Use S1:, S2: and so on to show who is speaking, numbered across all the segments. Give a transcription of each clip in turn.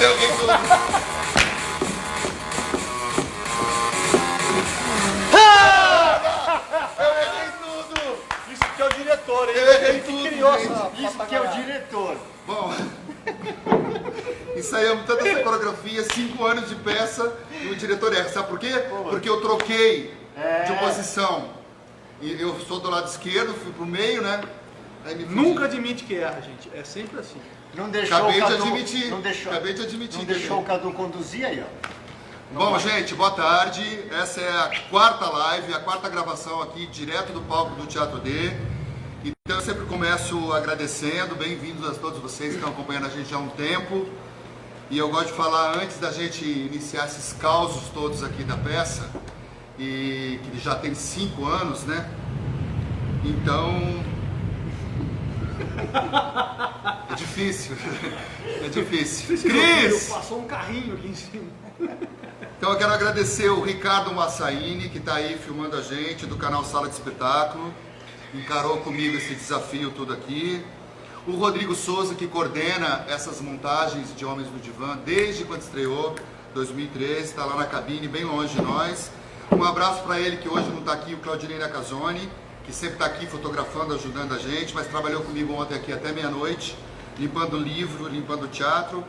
S1: Eu vi tudo. Eu errei tudo.
S2: Isso que é o diretor,
S1: Eu errei
S2: ele que
S1: tudo,
S2: criou
S1: gente.
S2: essa
S3: Isso que é o diretor.
S1: Bom, ensaiamos tanta essa coreografia, 5 anos de peça e o diretor erra. Sabe por quê? Porque eu troquei de posição. E eu sou do lado esquerdo, fui pro meio, né? Aí me
S2: Nunca admite que erra, gente. É sempre assim.
S3: Não deixou
S1: Acabei
S3: o
S1: de
S3: Cadu,
S1: admitir.
S3: Não deixou,
S1: Acabei de admitir.
S3: não deixou o Cadu conduzir aí, ó.
S1: Bom, gente, boa tarde. Essa é a 4ª live, a 4ª gravação aqui, direto do palco do Teatro D. Então eu sempre começo agradecendo, bem-vindos a todos vocês que estão acompanhando a gente há um tempo. E eu gosto de falar, antes da gente iniciar esses causos todos aqui da peça, e que já tem 5 anos, né? Então... É difícil, é difícil. Cris!
S2: Passou um carrinho aqui em cima.
S1: Então eu quero agradecer o Ricardo Massaini, que está aí filmando a gente, do canal Sala de Espetáculo. Encarou comigo esse desafio tudo aqui. O Rodrigo Souza, que coordena essas montagens de Homens do Divã desde quando estreou, 2013, está lá na cabine, bem longe de nós. Um abraço para ele, que hoje não está aqui, o Claudinei Nakazone, que sempre está aqui fotografando, ajudando a gente, mas trabalhou comigo ontem aqui até meia-noite, limpando o livro, limpando o teatro.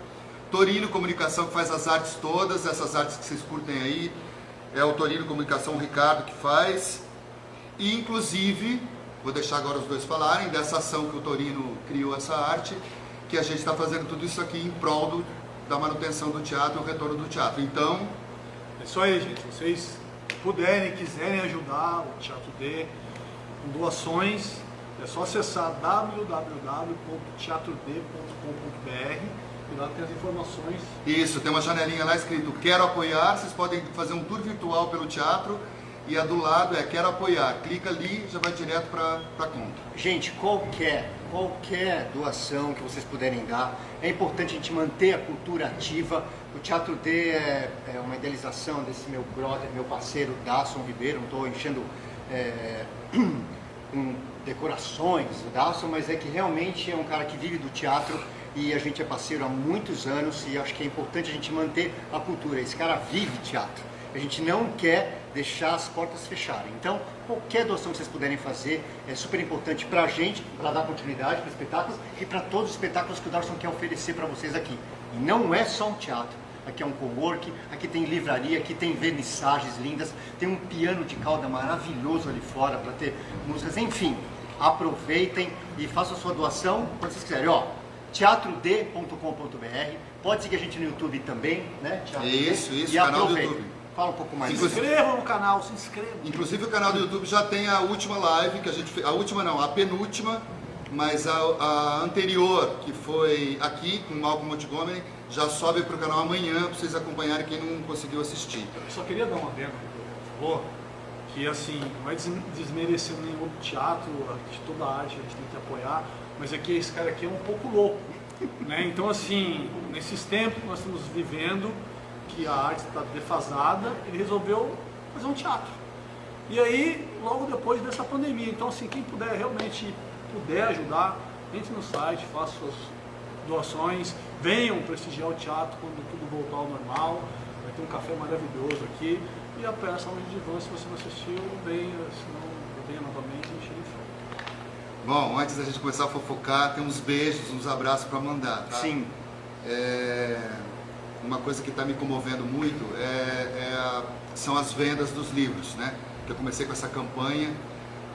S1: Torino Comunicação, que faz as artes todas, essas artes que vocês curtem aí, é o Torino Comunicação, o Ricardo que faz. E inclusive, vou deixar agora os dois falarem dessa ação que o Torino criou essa arte, que a gente está fazendo tudo isso aqui em prol da manutenção do teatro e o retorno do teatro. Então...
S2: É isso aí, gente. Se vocês puderem, quiserem ajudar o Teatro D com doações, é só acessar www.teatrodê.com.br e lá tem as informações.
S1: Isso, tem uma janelinha lá escrito Quero Apoiar, vocês podem fazer um tour virtual pelo teatro e a do lado é Quero Apoiar. Clica ali, já vai direto para a conta.
S3: Gente, qualquer doação que vocês puderem dar, é importante a gente manter a cultura ativa. O Teatro D é uma idealização desse meu brother, meu parceiro, Dasson Ribeiro. Não estou enchendo com decorações o Dasson, mas é que realmente é um cara que vive do teatro e a gente é parceiro há muitos anos e acho que é importante a gente manter a cultura. Esse cara vive teatro. A gente não quer deixar as portas fecharem. Então, qualquer doação que vocês puderem fazer é super importante para a gente, para dar continuidade para espetáculos e para todos os espetáculos que o Darson quer oferecer para vocês aqui. E não é só um teatro. Aqui é um cowork, aqui tem livraria, aqui tem vernissagens lindas, tem um piano de cauda maravilhoso ali fora para ter músicas. Enfim, aproveitem e façam a sua doação quando vocês quiserem. Ó, teatrodê.com.br, pode seguir a gente no YouTube também, né?
S1: Isso,
S3: e
S1: canal do YouTube.
S3: Fala um pouco mais.
S2: Se inscrevam no canal, se inscrevam.
S1: Inclusive o canal do YouTube já tem a última live que a gente fez, a última não, a penúltima, mas a anterior, que foi aqui com o Malcolm Montgomery, já sobe para o canal amanhã para vocês acompanharem quem não conseguiu assistir.
S2: Eu só queria dar uma adendo que o falou, que assim, não é desmerecendo nenhum outro teatro, de toda a arte a gente tem que apoiar, mas é que esse cara aqui é um pouco louco, né? Então assim, nesses tempos que nós estamos vivendo, que a arte está defasada, ele resolveu fazer um teatro. E aí, logo depois dessa pandemia, então assim, quem puder realmente ajudar, entre no site, faça suas doações, venham prestigiar o teatro quando tudo voltar ao normal, vai ter um café maravilhoso aqui, e a peça Homens de Divã, se você não assistiu, venha, senão venha novamente e chegue em frente.
S1: Bom, antes da gente começar a fofocar, tem uns beijos, uns abraços para mandar, tá?
S3: Sim.
S1: Uma coisa que está me comovendo muito são as vendas dos livros, né? Que eu comecei com essa campanha,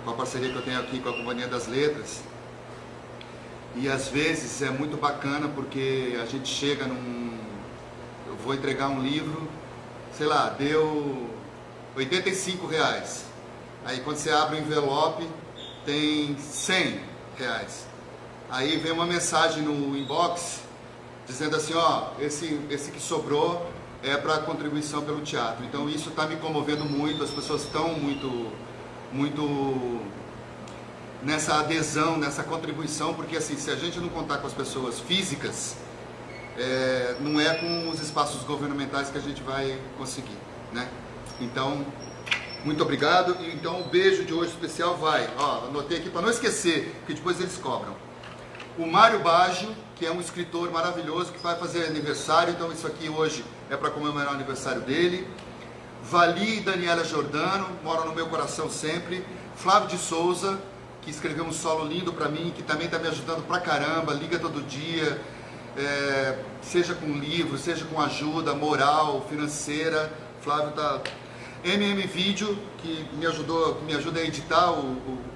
S1: com a parceria que eu tenho aqui com a Companhia das Letras. E às vezes é muito bacana porque a gente chega eu vou entregar um livro, sei lá, deu R$85. Aí quando você abre o envelope, tem R$100. Aí vem uma mensagem no inbox dizendo assim, ó, esse que sobrou é para contribuição pelo teatro. Então isso está me comovendo muito, as pessoas estão muito nessa adesão, nessa contribuição, porque assim, se a gente não contar com as pessoas físicas, não é com os espaços governamentais que a gente vai conseguir, né? Então, muito obrigado. Então o beijo de hoje especial vai, ó, anotei aqui para não esquecer, que depois eles cobram. O Mário Baggio, que é um escritor maravilhoso, que vai fazer aniversário, então isso aqui hoje é para comemorar o aniversário dele. Vali e Daniela Giordano, moram no meu coração sempre. Flávio de Souza, que escreveu um solo lindo para mim, que também está me ajudando pra caramba, liga todo dia, seja com livro, seja com ajuda moral, financeira. Flávio tá... MM Vídeo, que me ajuda a editar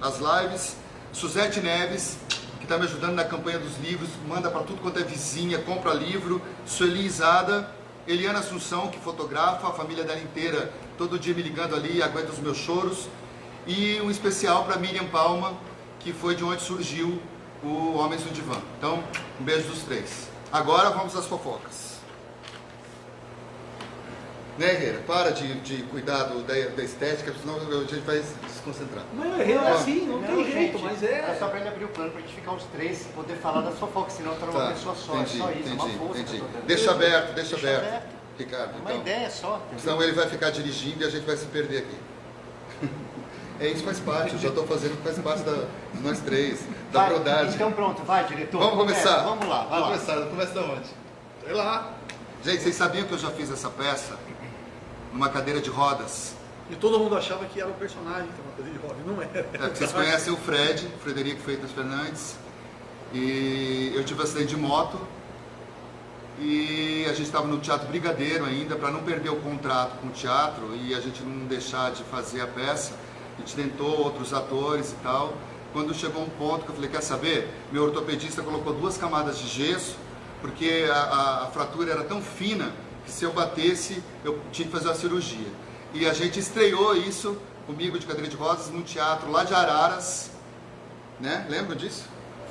S1: as lives. Suzete Neves, que está me ajudando na campanha dos livros, manda para tudo quanto é vizinha, compra livro. Sueli Izada, Eliana Assunção, que fotografa, a família dela inteira, todo dia me ligando ali, aguenta os meus choros. E um especial para Miriam Palma, que foi de onde surgiu o Homens do Divã. Então, um beijo dos três. Agora vamos às fofocas. Né, Herrera? Para de cuidar da estética, senão a gente vai se desconcentrar.
S2: Não, Herrera é assim, não tem jeito, mas
S3: É só pra ele abrir o plano, pra gente ficar os três, poder falar das fofocas, senão tá numa pessoa só,
S1: entendi,
S3: é só isso,
S1: entendi,
S3: é uma força.
S1: entendi.
S3: que eu tô dando.
S1: Deixa aberto,
S3: aberto.
S1: Ricardo.
S3: É uma
S1: Então,
S3: ideia só.
S1: senão ele vai ficar dirigindo e a gente vai se perder aqui. É isso, faz parte, eu já estou fazendo, faz parte de nós três, da
S3: Vai,
S1: brodagem.
S3: então pronto, vai, diretor.
S1: Vamos começar?
S3: Vamos lá, vai lá.
S1: Começa de onde? Sei lá. Gente, vocês sabiam que eu já fiz essa peça numa cadeira de rodas?
S2: E todo mundo achava que era o personagem que estava fazendo de Robin, não era.
S1: Vocês conhecem o Fred, Frederico Freitas Fernandes, e eu tive um acidente de moto, e a gente estava no Teatro Brigadeiro ainda, para não perder o contrato com o teatro e a gente não deixar de fazer a peça. A gente tentou outros atores e tal. Quando chegou um ponto que eu falei, quer saber? Meu ortopedista colocou 2 camadas de gesso, porque a fratura era tão fina que se eu batesse, eu tinha que fazer uma cirurgia. E a gente estreou isso, comigo de cadeira de rodas, num teatro lá de Araras, né? Lembram disso?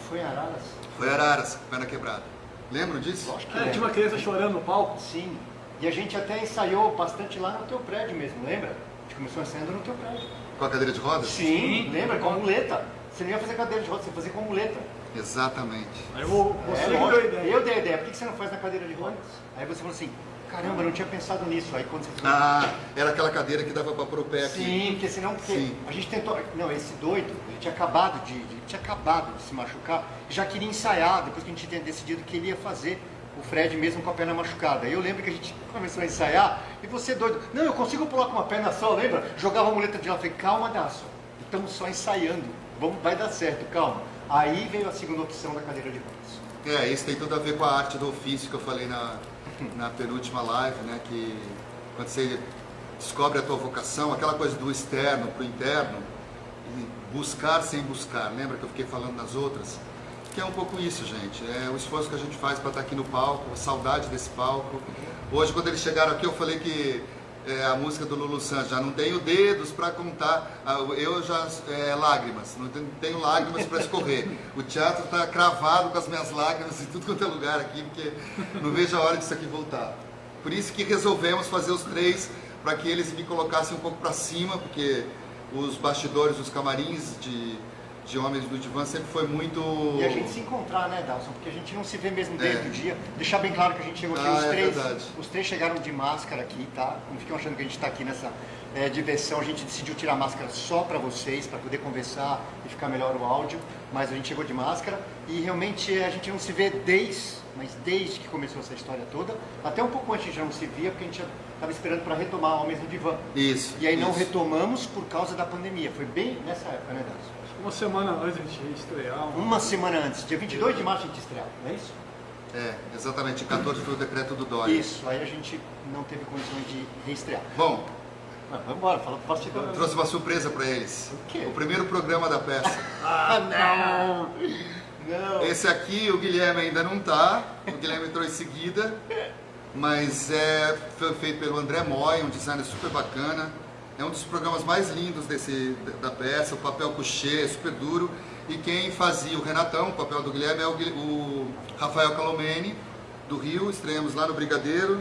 S3: Foi em Araras?
S1: Foi Araras, perna quebrada. Lembram disso?
S3: Lógico que
S2: Tinha
S3: lembro.
S2: uma criança chorando no palco.
S3: Sim. E a gente até ensaiou bastante lá no teu prédio mesmo, lembra? A gente começou ensaiando no teu prédio.
S1: Com a cadeira de rodas?
S3: Sim, lembra? Com a muleta. Você não ia fazer cadeira de rodas, você ia fazer com a muleta.
S1: Exatamente.
S2: Aí você que
S3: lógico.
S2: deu a ideia.
S3: Eu dei a ideia, por que você não faz na cadeira de rodas? Aí você falou assim, caramba, eu não tinha pensado nisso. Aí quando você falou,
S1: Era aquela cadeira que dava para pôr o pé aqui.
S3: sim, porque senão
S1: Sim.
S3: a gente tentou. Não, esse doido, ele tinha acabado de se machucar, já queria ensaiar, depois que a gente tinha decidido que ele ia fazer o Fred mesmo com a perna machucada. Aí eu lembro que a gente começou a ensaiar e você doido, não, eu consigo pular com uma perna só, lembra? Jogava a muleta de lá, falei, calma, Daço, estamos só ensaiando, vai dar certo, calma. Aí veio a segunda opção da cadeira de rodas.
S1: Isso tem tudo a ver com a arte do ofício que eu falei na penúltima live, né? Que quando você descobre a tua vocação, aquela coisa do externo para o interno, e buscar sem buscar, lembra que eu fiquei falando nas outras? Que é um pouco isso, gente, é o esforço que a gente faz para estar aqui no palco, a saudade desse palco. Hoje, quando eles chegaram aqui, eu falei que a música do Lulu Santos, já não tenho dedos para contar, eu já, lágrimas, não tenho lágrimas para escorrer. O teatro está cravado com as minhas lágrimas em tudo quanto é lugar aqui, porque não vejo a hora disso aqui voltar. Por isso que resolvemos fazer os 3, para que eles me colocassem um pouco para cima, porque os bastidores, os camarins de Homens do Divã sempre foi muito...
S3: E a gente se encontrar, né, Dalson? Porque a gente não se vê mesmo desde o dia. Deixar bem claro que a gente chegou aqui,
S1: verdade.
S3: os três chegaram de máscara aqui, tá? Não fiquem achando que a gente está aqui nessa diversão. A gente decidiu tirar a máscara só para vocês, para poder conversar e ficar melhor o áudio. Mas a gente chegou de máscara e realmente a gente não se vê desde que começou essa história toda. Até um pouco antes a gente já não se via, porque a gente estava esperando para retomar Homens do Divã.
S1: Isso.
S3: E aí não retomamos por causa da pandemia. Foi bem nessa época, né, Dalson?
S2: Uma semana antes de estrear.
S3: Uma semana antes, dia 22 de março a gente estreava, não é isso?
S1: Exatamente, 14 foi o decreto do Dória.
S3: Isso, aí a gente não teve condições de reestrear.
S1: Bom,
S3: Vamos embora, fala pro bastidor.
S1: trouxe uma surpresa para eles.
S3: O quê?
S1: O primeiro programa da peça.
S3: Não! Não!
S1: Esse aqui, o Guilherme ainda não tá, o Guilherme entrou em seguida, mas foi feito pelo André Moy, um designer super bacana. É um dos programas mais lindos da peça, o papel couché, super duro. E quem fazia o Renatão, o papel do Guilherme, é o Rafael Calomene, do Rio. Estreamos lá no Brigadeiro.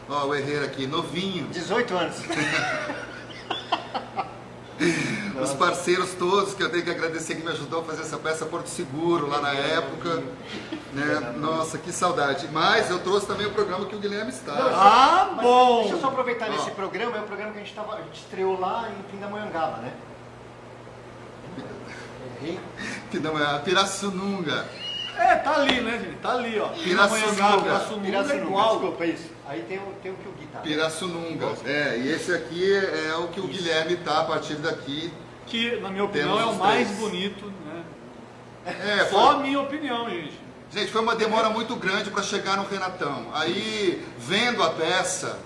S1: Ó, o Herrera aqui, novinho.
S3: 18 anos.
S1: Os parceiros todos, que eu tenho que agradecer, que me ajudou a fazer essa peça, Porto Seguro, lá na época. Né? Nossa, que saudade. Mas eu trouxe também o programa que o Guilherme está.
S3: Mas
S2: bom!
S3: Deixa eu só aproveitar nesse programa, é o programa que a gente estreou lá em Pindamonhangaba, né? Errei?
S1: Que não é a Pirassununga.
S2: Tá ali, né, gente? Tá ali, ó.
S1: Pirassununga.
S2: Pirassununga é igual.
S3: Desculpa, isso. Aí tem o que o Gui tá.
S1: Pirassununga. E esse aqui é o que o Guilherme tá a partir daqui.
S2: Que, na minha opinião,
S1: Temos
S2: é o
S1: os
S2: mais
S1: três.
S2: bonito, né?
S1: Foi-
S2: Só a minha opinião, gente.
S1: Gente, foi uma demora muito grande para chegar no Renatão. Aí, vendo a peça,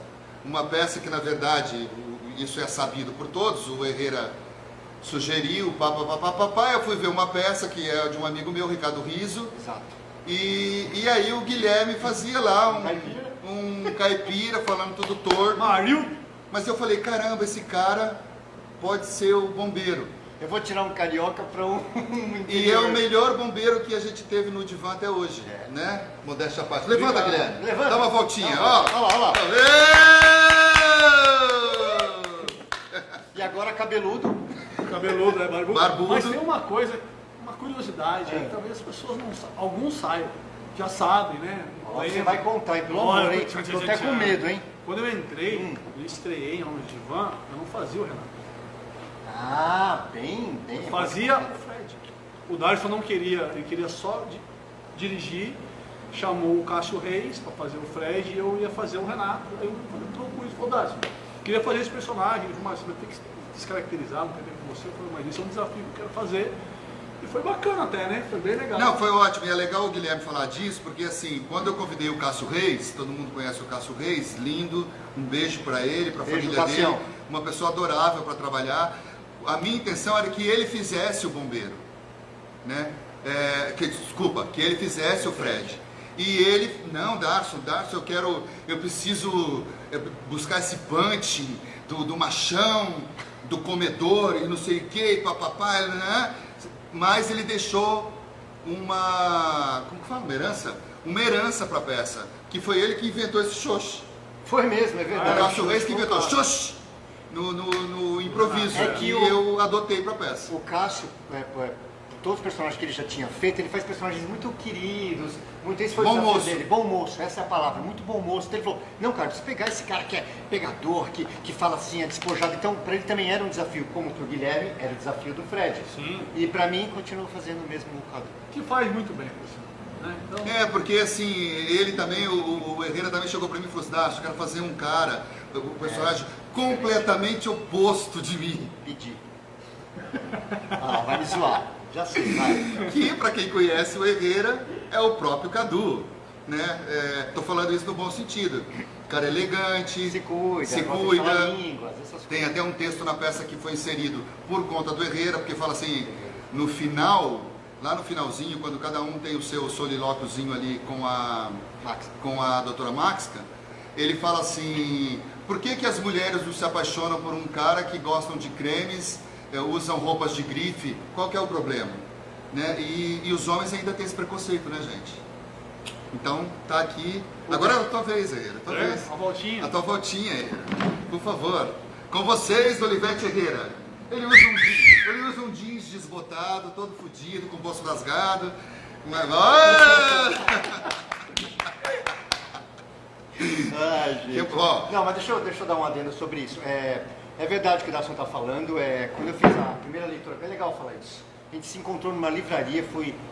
S1: uma peça que na verdade, isso é sabido por todos, o Herrera sugeriu, papapá, eu fui ver uma peça que é de um amigo meu, Ricardo Riso,
S3: Exato.
S1: e aí o Guilherme fazia lá
S3: Caipira?
S1: um caipira falando tudo torto,
S2: Mario,
S1: mas eu falei, caramba, esse cara pode ser o bombeiro.
S3: Eu vou tirar um carioca para um
S1: E é o melhor bombeiro que a gente teve no divã até hoje, né? Modéstia à parte. Levanta,
S3: Obrigado.
S1: Guilherme.
S3: Levanta.
S1: Dá uma voltinha,
S3: Não,
S1: ó.
S3: olha lá.
S1: Aê!
S3: E agora cabeludo.
S2: cabeludo, é barbudo.
S1: Barbudo.
S2: Mas tem uma coisa, uma curiosidade aí, talvez as pessoas não saibam, alguns saibam, já sabem, né?
S3: Você vai contar, hein? Pelo
S2: Olha,
S3: amor, hein? Tô até com medo, hein?
S2: Quando eu entrei, eu estreiei no divã, eu não fazia o Renato.
S3: Ah, bem.
S2: Fazia o Fred. O Darcio não queria, ele queria só dirigir, chamou o Cássio Reis para fazer o Fred e eu ia fazer o Renato. Aí eu entrou com isso, ô Darcio, queria fazer esse personagem, ele falou, mas você vai ter que descaracterizar, não tem a ver com você. Eu falei, mas isso é um desafio que eu quero fazer. E foi bacana até, né? Foi bem legal.
S1: Não, foi ótimo. E é legal o Guilherme falar disso, porque assim, quando eu convidei o Cássio Reis, todo mundo conhece o Cássio Reis, lindo, um beijo para ele, para a
S3: Beijo,
S1: família
S3: Cássio.
S1: dele, uma pessoa adorável para trabalhar. A minha intenção era que ele fizesse o bombeiro, né? Que ele fizesse o Fred. E ele, não, Darcio, eu preciso buscar esse punch do machão, do comedor e não sei o que, papapá, né? Mas ele deixou como que fala, uma herança para a peça, que foi ele que inventou esse xoxi.
S3: Foi mesmo, é
S1: O
S3: verdade.
S1: Cássio Reis que inventou xoxi no improviso,
S3: É que
S1: e
S3: o-
S1: eu adotei para a peça.
S3: O Cássio, todos os personagens que ele já tinha feito, ele faz personagens muito queridos, muito esse foi o
S1: Bom
S3: desafio
S1: moço.
S3: dele. Bom moço, essa é a palavra, muito bom moço. Então ele falou, não, cara, se pegar esse cara que é pegador, que fala assim, é despojado, então para ele também era um desafio, como pro Guilherme era o desafio do Fred.
S2: Sim.
S3: E para mim, continuo fazendo o mesmo quadro.
S2: Que faz muito bem, assim, né? Então,
S1: Porque assim, ele também, o Herrera também chegou para mim e falou assim, Darcio, eu quero fazer um cara, o personagem completamente oposto de mim.
S3: Pedir. Ah, vai me zoar. Já sei, vai.
S1: Que, para quem conhece o Herrera, é o próprio Cadu, né? Tô falando isso no bom sentido. Cara elegante,
S3: Se cuida,
S1: se
S3: gosta de
S1: cuida.
S3: falar línguas, essas
S1: Tem
S3: coisas.
S1: até um texto na peça que foi inserido por conta do Herrera, porque fala assim, no final, lá no finalzinho, quando cada um tem o seu solilóquiozinho ali
S3: Max.
S1: com a doutora Maxka, ele fala assim, por que as mulheres não se apaixonam por um cara que gostam de cremes, usam roupas de grife, qual que é o problema? Né? E os homens ainda têm esse preconceito, né, gente? Então, tá aqui. Agora é a tua vez, Herrera. Tua vez.
S2: uma voltinha.
S1: A tua voltinha, Herrera. Por favor. Com vocês, Olivete Herrera. Ele usa um jeans desbotado, todo fodido, com o bolso rasgado.
S3: Ai, gente.
S1: Ó,
S3: Não, mas deixa eu dar um adendo sobre isso. É verdade o que o Darson está falando. Quando eu fiz a primeira leitura, é legal falar isso. A gente se encontrou numa livraria,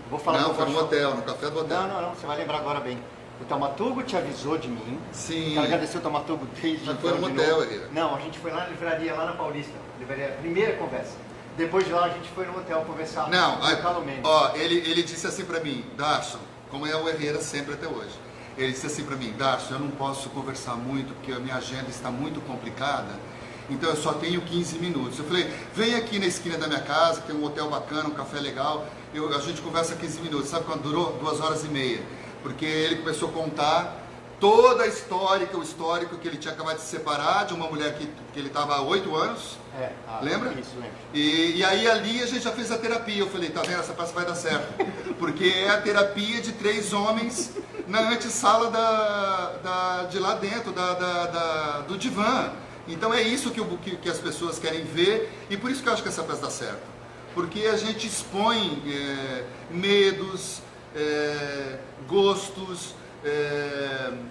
S3: vou falar
S1: não,
S3: com o
S1: foi no
S3: Darson.
S1: hotel, no café do hotel.
S3: Não, você vai lembrar agora bem. O Taumaturgo te avisou de mim.
S1: Sim.
S3: Quero agradecer o Taumaturgo desde
S1: Mas foi no
S3: então, de
S1: motel,
S3: novo.
S1: Herrera.
S3: Não, a gente foi lá na livraria, lá na Paulista. Livraria, primeira conversa. Depois de lá a gente foi no hotel conversar
S1: Não,
S3: com o Carlo Mendes.
S1: ó, ele disse assim pra mim, Darson, como é o Herrera sempre até hoje. Ele disse assim pra mim, Darson, eu não posso conversar muito porque a minha agenda está muito complicada, então eu só tenho 15 minutos. Eu falei, vem aqui na esquina da minha casa, tem um hotel bacana, um café legal, a gente conversa 15 minutos. Sabe quando durou? 2 horas e meia. Porque ele começou a contar toda a história, o histórico que ele tinha acabado de se separar de uma mulher que ele estava há 8 anos. Lembra?
S3: Isso, lembro.
S1: E aí ali a gente já fez a terapia. Eu falei, tá vendo, essa peça vai dar certo. Porque é a terapia de 3 homens na antessala de lá dentro, do divã. Então é isso que as pessoas querem ver, e por isso que eu acho que essa peça dá certo. Porque a gente expõe medos, gostos,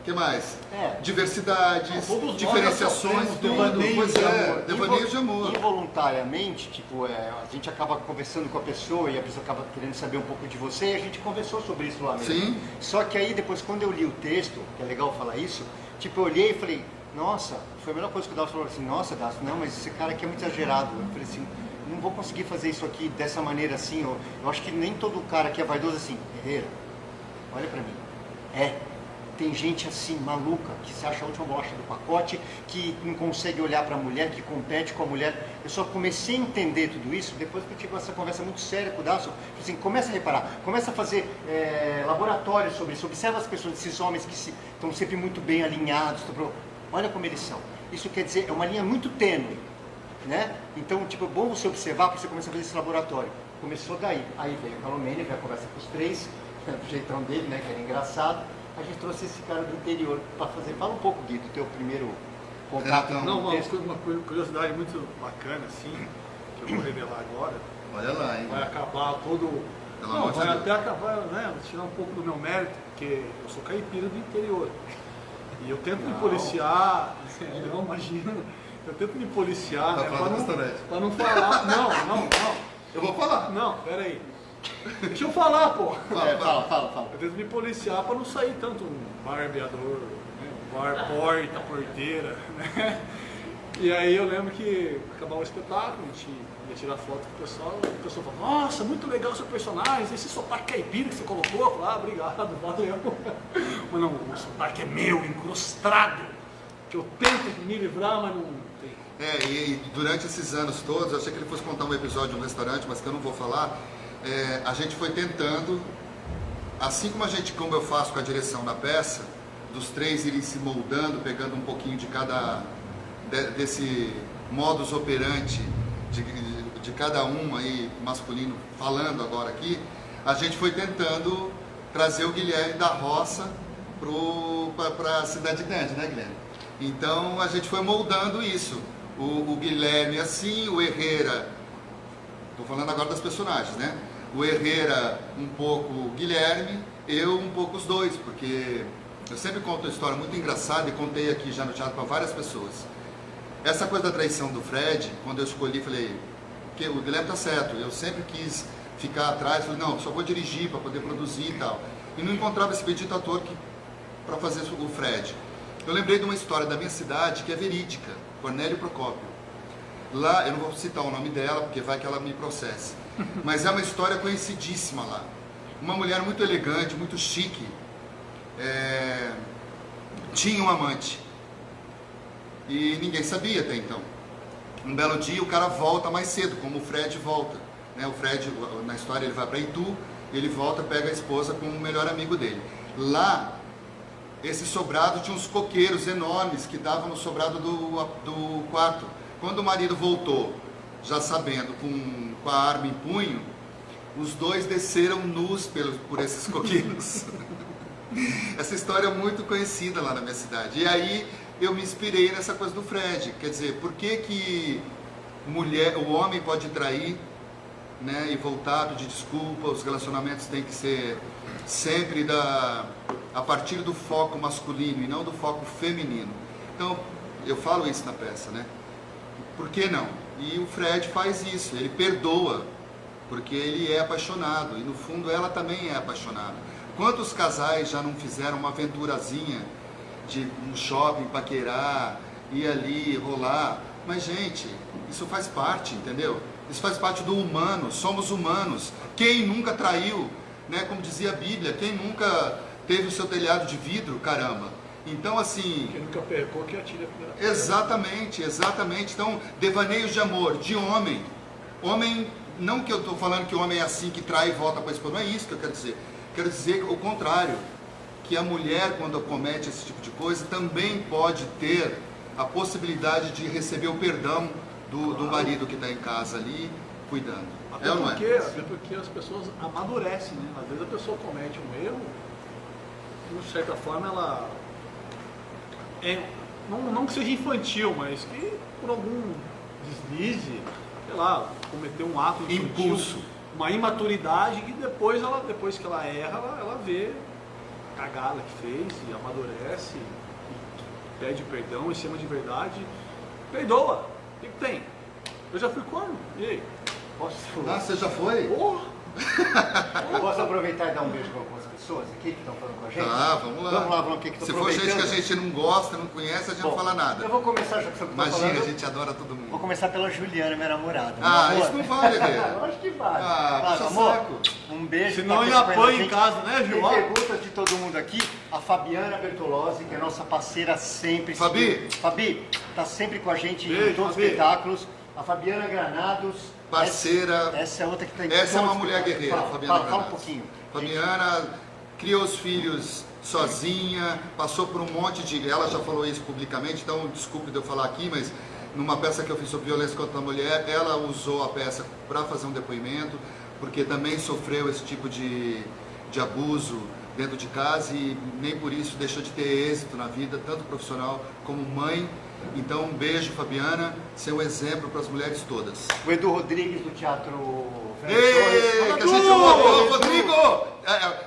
S1: que mais?
S3: É.
S1: Diversidades,
S2: Todos nós
S1: diferenciações,
S2: já sofremos
S1: tudo.
S2: devaneios
S1: Pois
S2: de
S1: é,
S2: amor.
S1: devaneios de amor.
S3: Involuntariamente, tipo, a gente acaba conversando com a pessoa e a pessoa acaba querendo saber um pouco de você e a gente conversou sobre isso lá mesmo.
S1: Sim.
S3: Só que aí depois, quando eu li o texto, que é legal falar isso, tipo, eu olhei e falei, nossa, foi a melhor coisa que o Daço falou assim, nossa, Daço, não, mas esse cara aqui é muito exagerado. Eu falei assim, não vou conseguir fazer isso aqui dessa maneira assim, eu acho que nem todo cara que é vaidoso assim, Herrera, olha pra mim, tem gente assim, maluca, que se acha a última bolacha do pacote, que não consegue olhar para a mulher, que compete com a mulher. Eu só comecei a entender tudo isso depois que eu tive essa conversa muito séria com o Daço. Assim, começa a reparar, começa a fazer laboratórios sobre isso, observa as pessoas, esses homens que estão sempre muito bem alinhados, olha como eles são. Isso quer dizer, é uma linha muito tênue, né? Então, tipo, é bom você observar para você começar a fazer esse laboratório. Começou daí, aí veio o Calomene, veio a conversa com os três, do jeitão dele, né, que era engraçado. A gente trouxe esse cara do interior para fazer. Fala um pouco, Gui, do teu primeiro contato com
S2: Não,
S3: o texto.
S2: uma curiosidade muito bacana, assim, que eu vou revelar agora.
S1: Olha lá, hein?
S2: Vai acabar todo.
S1: Pelo
S2: Não,
S1: amor de
S2: vai
S1: Deus.
S2: até acabar, né? Tirar um pouco do meu mérito, porque eu sou caipira do interior. E eu tento me policiar. Não, imagina. Eu tento me policiar,
S1: Tá
S2: né?
S1: falando do restaurante.
S2: Pra não falar. Não.
S1: Eu vou falar.
S2: Não, peraí. Deixa eu falar, pô.
S3: Fala.
S2: Eu tento me policiar para não sair tanto um barbeador, né? Porta, porteira, né? E aí eu lembro que acabava o espetáculo, a gente ia tirar foto com o pessoal falava, nossa, muito legal o seu personagem, esse sotaque caipira que você colocou. Eu falei, obrigado, valeu. Mas não, o sotaque é meu, incrustado, que eu tento me livrar, mas não tem.
S1: E durante esses anos todos, eu achei que ele fosse contar um episódio de um restaurante, mas que eu não vou falar. A gente foi tentando, assim como eu faço com a direção da peça, dos três irem se moldando, pegando um pouquinho de cada, desse modus operandi de cada um aí, masculino, falando agora aqui, a gente foi tentando trazer o Guilherme da roça para a cidade grande, né, Guilherme? Então a gente foi moldando isso, o Guilherme assim, o Herrera, estou falando agora das personagens, né? O Herrera um pouco o Guilherme, eu um pouco os dois, porque eu sempre conto uma história muito engraçada e contei aqui já no teatro para várias pessoas. Essa coisa da traição do Fred, quando eu escolhi, falei, que o Guilherme tá certo, eu sempre quis ficar atrás, falei, não, só vou dirigir para poder produzir e tal. E não encontrava esse bendito ator para fazer o Fred. Eu lembrei de uma história da minha cidade que é verídica, Cornélio Procópio. Lá, eu não vou citar o nome dela, porque vai que ela me processe. Mas é uma história conhecidíssima lá. Uma mulher muito elegante, muito chique, tinha um amante. E ninguém sabia até então. Um belo dia o cara volta mais cedo, como o Fred volta. Né? O Fred, na história, ele vai para Itu, ele volta, pega a esposa com o melhor amigo dele. Lá, esse sobrado tinha uns coqueiros enormes que davam no sobrado do quarto. Quando o marido voltou, já sabendo, com a arma em punho, os dois desceram nus por esses coqueiros. Essa história é muito conhecida lá na minha cidade. E aí eu me inspirei nessa coisa do Fred. Quer dizer, por que o homem pode trair, né, e voltar, pedir desculpa, os relacionamentos têm que ser sempre a partir do foco masculino e não do foco feminino. Então, eu falo isso na peça, né? Por que não? E o Fred faz isso, ele perdoa, porque ele é apaixonado, e no fundo ela também é apaixonada. Quantos casais já não fizeram uma aventurazinha de um shopping, paquerar, ir ali, rolar? Mas, gente, isso faz parte, entendeu? Isso faz parte do humano, somos humanos. Quem nunca traiu, né? Como dizia a Bíblia, quem nunca teve o seu telhado de vidro, caramba? Então, assim...
S2: Quem nunca pecou, que atira a primeira pedra.
S1: Exatamente. Então, devaneios de amor, de homem. Homem, não que eu estou falando que o homem é assim, que trai e volta para a esposa, não é isso que eu quero dizer. Quero dizer o contrário, que a mulher, quando comete esse tipo de coisa, também pode ter a possibilidade de receber o perdão do marido que está em casa ali, cuidando.
S2: Até
S1: ou não é?
S2: porque as pessoas amadurecem, né? Às vezes a pessoa comete um erro, de certa forma ela... não que seja infantil, mas que por algum deslize, sei lá, cometeu um ato infantil,
S1: impulso,
S2: uma imaturidade que depois que ela erra, ela vê cagada que fez e amadurece e pede perdão e se ama de verdade, perdoa. O que tem? Eu já fui corno. E aí?
S1: Ah, você já foi?
S2: Porra!
S3: Posso aproveitar e dar um beijo para algumas pessoas aqui que estão falando com a gente?
S1: Tá, vamos lá.
S3: Vamos aqui que tô
S1: Se for gente que a
S3: aproveitando.
S1: gente não gosta, não conhece, a gente não fala nada.
S3: Eu vou começar, já que você está
S1: Imagina,
S3: falando.
S1: a gente adora todo
S3: Vou
S1: mundo.
S3: começar pela Juliana, minha namorada.
S1: Ah,
S3: Meu amor.
S1: isso não vale, velho.
S3: Lógico que vale.
S1: Ah,
S3: Claro,
S1: puxa
S3: amor,
S1: saco.
S3: um beijo.
S2: Senão
S3: tá
S2: ele
S3: acompanhando a
S2: apanha em
S3: gente.
S2: casa, né, Gil?
S3: Tem perguntas de todo mundo aqui. A Fabiana Bertolozzi, que é nossa parceira sempre.
S1: Fabi.
S3: Fabi, tá sempre com a gente em
S2: Beijo,
S3: todos os
S2: Fabi.
S3: espetáculos. A Fabiana Granados.
S1: Parceira.
S3: Essa é outra que está em
S1: Essa é uma
S3: todos os
S1: mulher
S3: espetáculos.
S1: guerreira, Fabiana
S3: Fala um
S1: Granados.
S3: pouquinho.
S1: Fabiana criou os filhos sozinha, passou por um monte de... Ela já falou isso publicamente, então desculpe de eu falar aqui, mas numa peça que eu fiz sobre violência contra a mulher, ela usou a peça para fazer um depoimento, porque também sofreu esse tipo de abuso dentro de casa e nem por isso deixou de ter êxito na vida, tanto profissional como mãe. Então, um beijo, Fabiana, ser um exemplo para as mulheres todas.
S3: O Edu Rodrigues do Teatro
S1: Ei, que a gente amou, Rodrigo!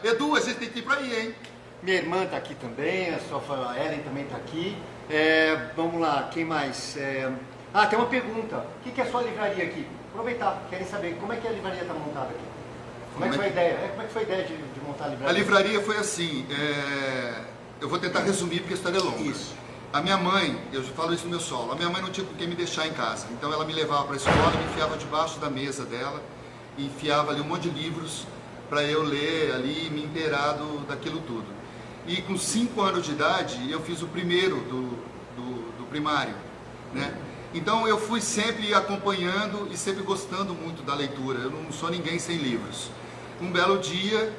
S1: Edu, a gente tem que ir para aí, hein?
S3: Minha irmã está aqui também, a Ellen também está aqui. Vamos lá, quem mais? Tem uma pergunta. O que é a sua livraria aqui? Aproveitar, querem saber como é que a livraria está montada aqui? Como é que foi a ideia? Como é que foi a ideia de montar a livraria?
S1: A livraria foi assim, eu vou tentar resumir porque a história é longa.
S3: Isso.
S1: A minha mãe, eu falo isso no meu solo, a minha mãe não tinha com quem me deixar em casa. Então ela me levava para a escola, me enfiava debaixo da mesa dela, e enfiava ali um monte de livros para eu ler ali e me inteirar daquilo tudo. E com 5 anos de idade, eu fiz o primeiro do primário, né? Então eu fui sempre acompanhando e sempre gostando muito da leitura. Eu não sou ninguém sem livros. Um belo dia,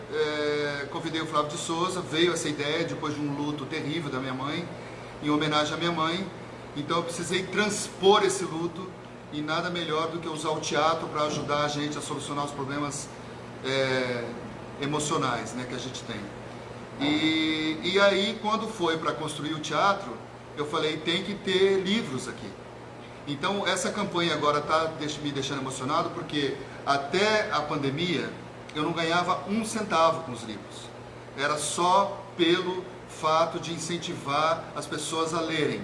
S1: convidei o Flávio de Souza, veio essa ideia depois de um luto terrível da minha mãe, em homenagem à minha mãe. Então eu precisei transpor esse luto e nada melhor do que usar o teatro para ajudar a gente a solucionar os problemas emocionais, né, que a gente tem. E aí, quando foi para construir o teatro, eu falei, tem que ter livros aqui. Então, essa campanha agora está me deixando emocionado, porque até a pandemia, eu não ganhava 1 centavo com os livros. Era só pelo fato de incentivar as pessoas a lerem.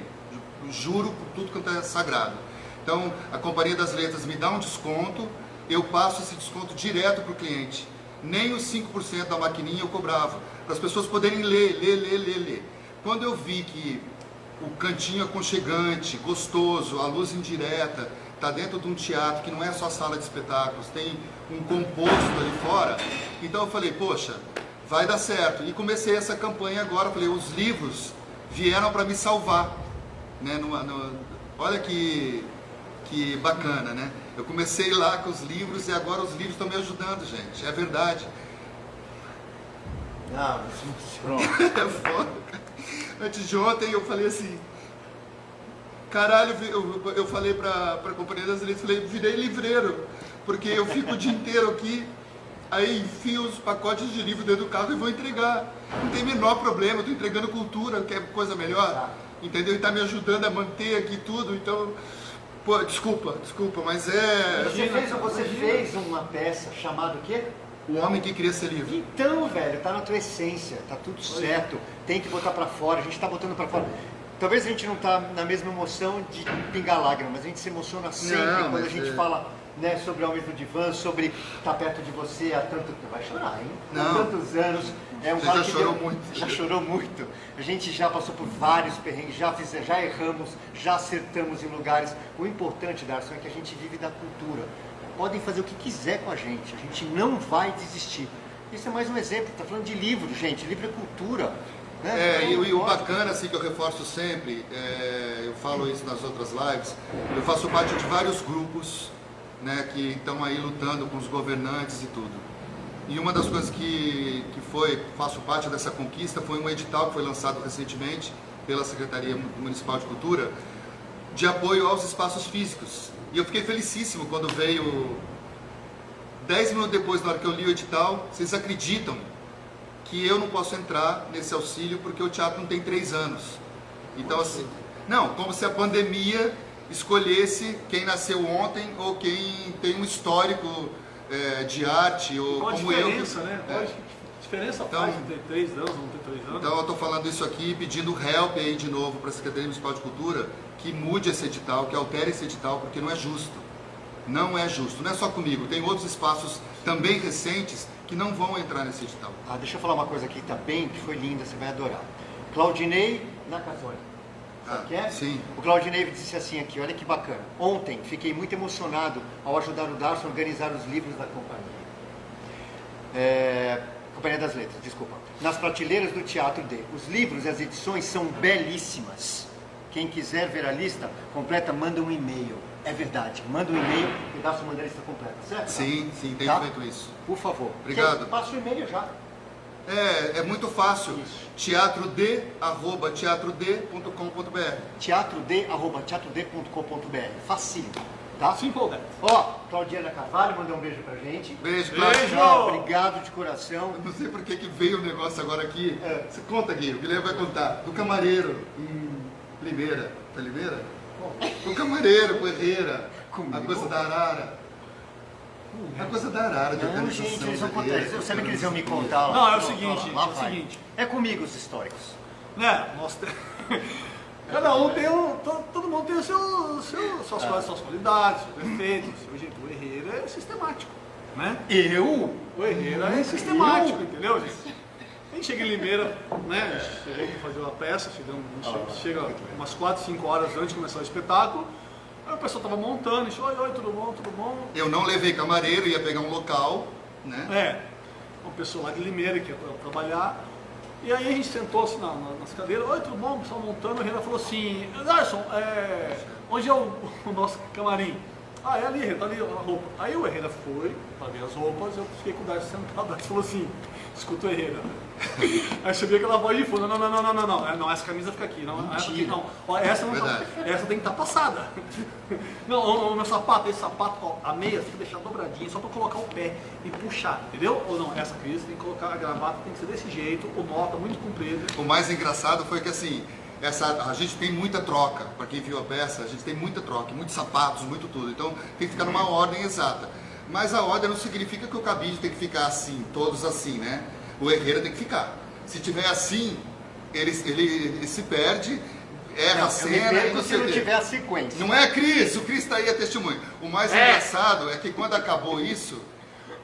S1: Juro por tudo quanto é sagrado. Então, a Companhia das Letras me dá um desconto, eu passo esse desconto direto para o cliente. Nem os 5% da maquininha eu cobrava, para as pessoas poderem ler. Quando eu vi que o cantinho aconchegante, gostoso, a luz indireta, está dentro de um teatro que não é só sala de espetáculos, tem um composto ali fora, então eu falei, poxa, vai dar certo. E comecei essa campanha agora, falei, os livros vieram para me salvar, né? Olha que bacana, né? Eu comecei lá com os livros e agora os livros estão me ajudando, gente. É verdade.
S3: Não, pronto.
S1: É foda, cara. Antes de ontem eu falei assim, caralho, eu falei pra Companhia das Letras, falei, virei livreiro, porque eu fico o dia inteiro aqui, aí enfio os pacotes de livro dentro do carro e vou entregar. Não tem o menor problema, eu tô entregando cultura, que é coisa melhor, entendeu? E tá me ajudando a manter aqui tudo, então... Pô, desculpa, mas
S3: Você fez uma peça chamada o quê?
S1: O Homem que Queria Ser Livre.
S3: Então, velho, tá na tua essência, tá tudo certo. Tem que botar pra fora, a gente tá botando pra fora. Talvez a gente não tá na mesma emoção de pingar lágrima, mas a gente se emociona sempre quando a gente fala, né, sobre Homens do Divã, sobre estar perto de você há tanto tempo. Vai chorar, hein?
S1: Não.
S3: Há tantos anos. É um
S1: Você
S3: cara
S1: já
S3: que
S1: chorou muito.
S3: Já chorou muito. A gente já passou por vários perrengues, já erramos, já acertamos em lugares. O importante, Darson, é que a gente vive da cultura. Podem fazer o que quiser com a gente não vai desistir. Isso é mais um exemplo, tá falando de livro, gente. Livro é cultura. Né?
S1: E o bacana, assim, que eu reforço sempre, eu falo isso nas outras lives, eu faço parte de vários grupos, né, que estão aí lutando com os governantes e tudo. E uma das coisas que faço parte dessa conquista foi um edital que foi lançado recentemente pela Secretaria Municipal de Cultura de apoio aos espaços físicos. E eu fiquei felicíssimo quando veio, 10 minutos depois, na hora que eu li o edital, vocês acreditam que eu não posso entrar nesse auxílio porque o teatro não tem 3 anos. Então, assim, não, como se a pandemia escolhesse quem nasceu ontem ou quem tem um histórico de arte, ou
S2: Qual a
S1: como eu...
S2: diferença, né? Qual a diferença
S1: Então-
S2: faz entre ter 3 anos ou não ter 3 anos?
S1: Então eu estou falando isso aqui, pedindo help aí de novo para a Secretaria Municipal de Cultura, que mude esse edital, que altere esse edital, porque não é justo. Não é justo. Não é só comigo, tem outros espaços também recentes que não vão entrar nesse edital.
S3: Deixa eu falar uma coisa aqui também, que foi linda, você vai adorar. Claudinei Nakazone. Sabe o que é?
S1: Sim.
S3: O Claudinei disse assim aqui, olha que bacana. Ontem fiquei muito emocionado ao ajudar o Darson a organizar os livros da companhia. Companhia das Letras, desculpa. Nas prateleiras do Teatro D. Os livros e as edições são belíssimas. Quem quiser ver a lista completa, manda um e-mail. É verdade, manda um e-mail e o Darson manda a lista completa, certo?
S1: Sim, tenho
S3: Tá?
S1: feito isso.
S3: Por favor.
S1: Obrigado.
S3: Passa o e-mail já.
S1: É muito fácil.
S3: Isso.
S1: teatrod@teatrod.com.br.
S3: teatrod@teatrod.com.br. Facinho, tá?
S2: Simple that.
S3: Ó, Claudiana Carvalho mandou um beijo pra gente.
S1: Beijo,
S2: Beijo.
S1: Cláudio.
S3: Tchau, obrigado de coração.
S1: Eu não sei por que veio o negócio agora aqui. Você conta, Gui, o Guilherme vai contar. Do camareiro em Limeira. Tá Limeira? Do camareiro com Herrera.
S3: Comigo?
S1: A coisa da Arara. A coisa da Arara, de
S3: Não,
S1: organização.
S3: gente, eles vão
S1: da
S3: contar.
S1: Herrera.
S3: Eu sabia que eles iam me contar lá.
S2: Não, é o
S3: Lá
S2: seguinte,
S3: lá
S2: é o
S3: vai.
S2: seguinte.
S3: É comigo os históricos.
S2: Né? Cada um tem todo mundo tem suas qualidades, seus defeitos, seu jeito. O Herrera é sistemático, né?
S3: Eu?
S2: O Herrera é sistemático, entendeu, gente? A gente chega em Limeira, né? Cheguei para fazer uma peça, chega umas 4, 5 horas antes de começar o espetáculo. Aí o pessoal tava montando, disse, oi, tudo bom, tudo bom?
S1: Eu não levei camareiro, ia pegar um local, né?
S2: Uma pessoa lá de Limeira que ia trabalhar. E aí a gente sentou assim nas cadeiras, oi, tudo bom? O pessoal montando, o Herrera falou assim, Darson, onde é o nosso camarim? Ah, é ali, tá ali a roupa. Aí o Herrera foi pra ver as roupas, eu fiquei com o Darson sentado, o Darson falou assim, escuta o Herrera. Aí você via aquela voz de fundo, não, essa camisa fica aqui, não, essa aqui não. Ó, essa não tá, essa tem que estar passada. Não, o meu sapato, esse sapato, ó, a meia tem que deixar dobradinha só pra colocar o pé e puxar, entendeu? Ou não, essa camisa tem que colocar a gravata, tem que ser desse jeito, o nó tá muito comprido.
S1: O mais engraçado foi que assim, a gente tem muita troca, para quem viu a peça, a gente tem muita troca, muitos sapatos, muito tudo, então tem que ficar numa ordem exata. Mas a ordem não significa que o cabide tem que ficar assim, todos assim, né? O Herrera tem que ficar. Se tiver assim, ele se perde, erra a cena e não
S3: se
S1: sei o
S3: não
S1: quê.
S3: tiver a sequência.
S1: Não é, Cris? O Cris está aí a testemunho. O mais engraçado é que quando acabou isso,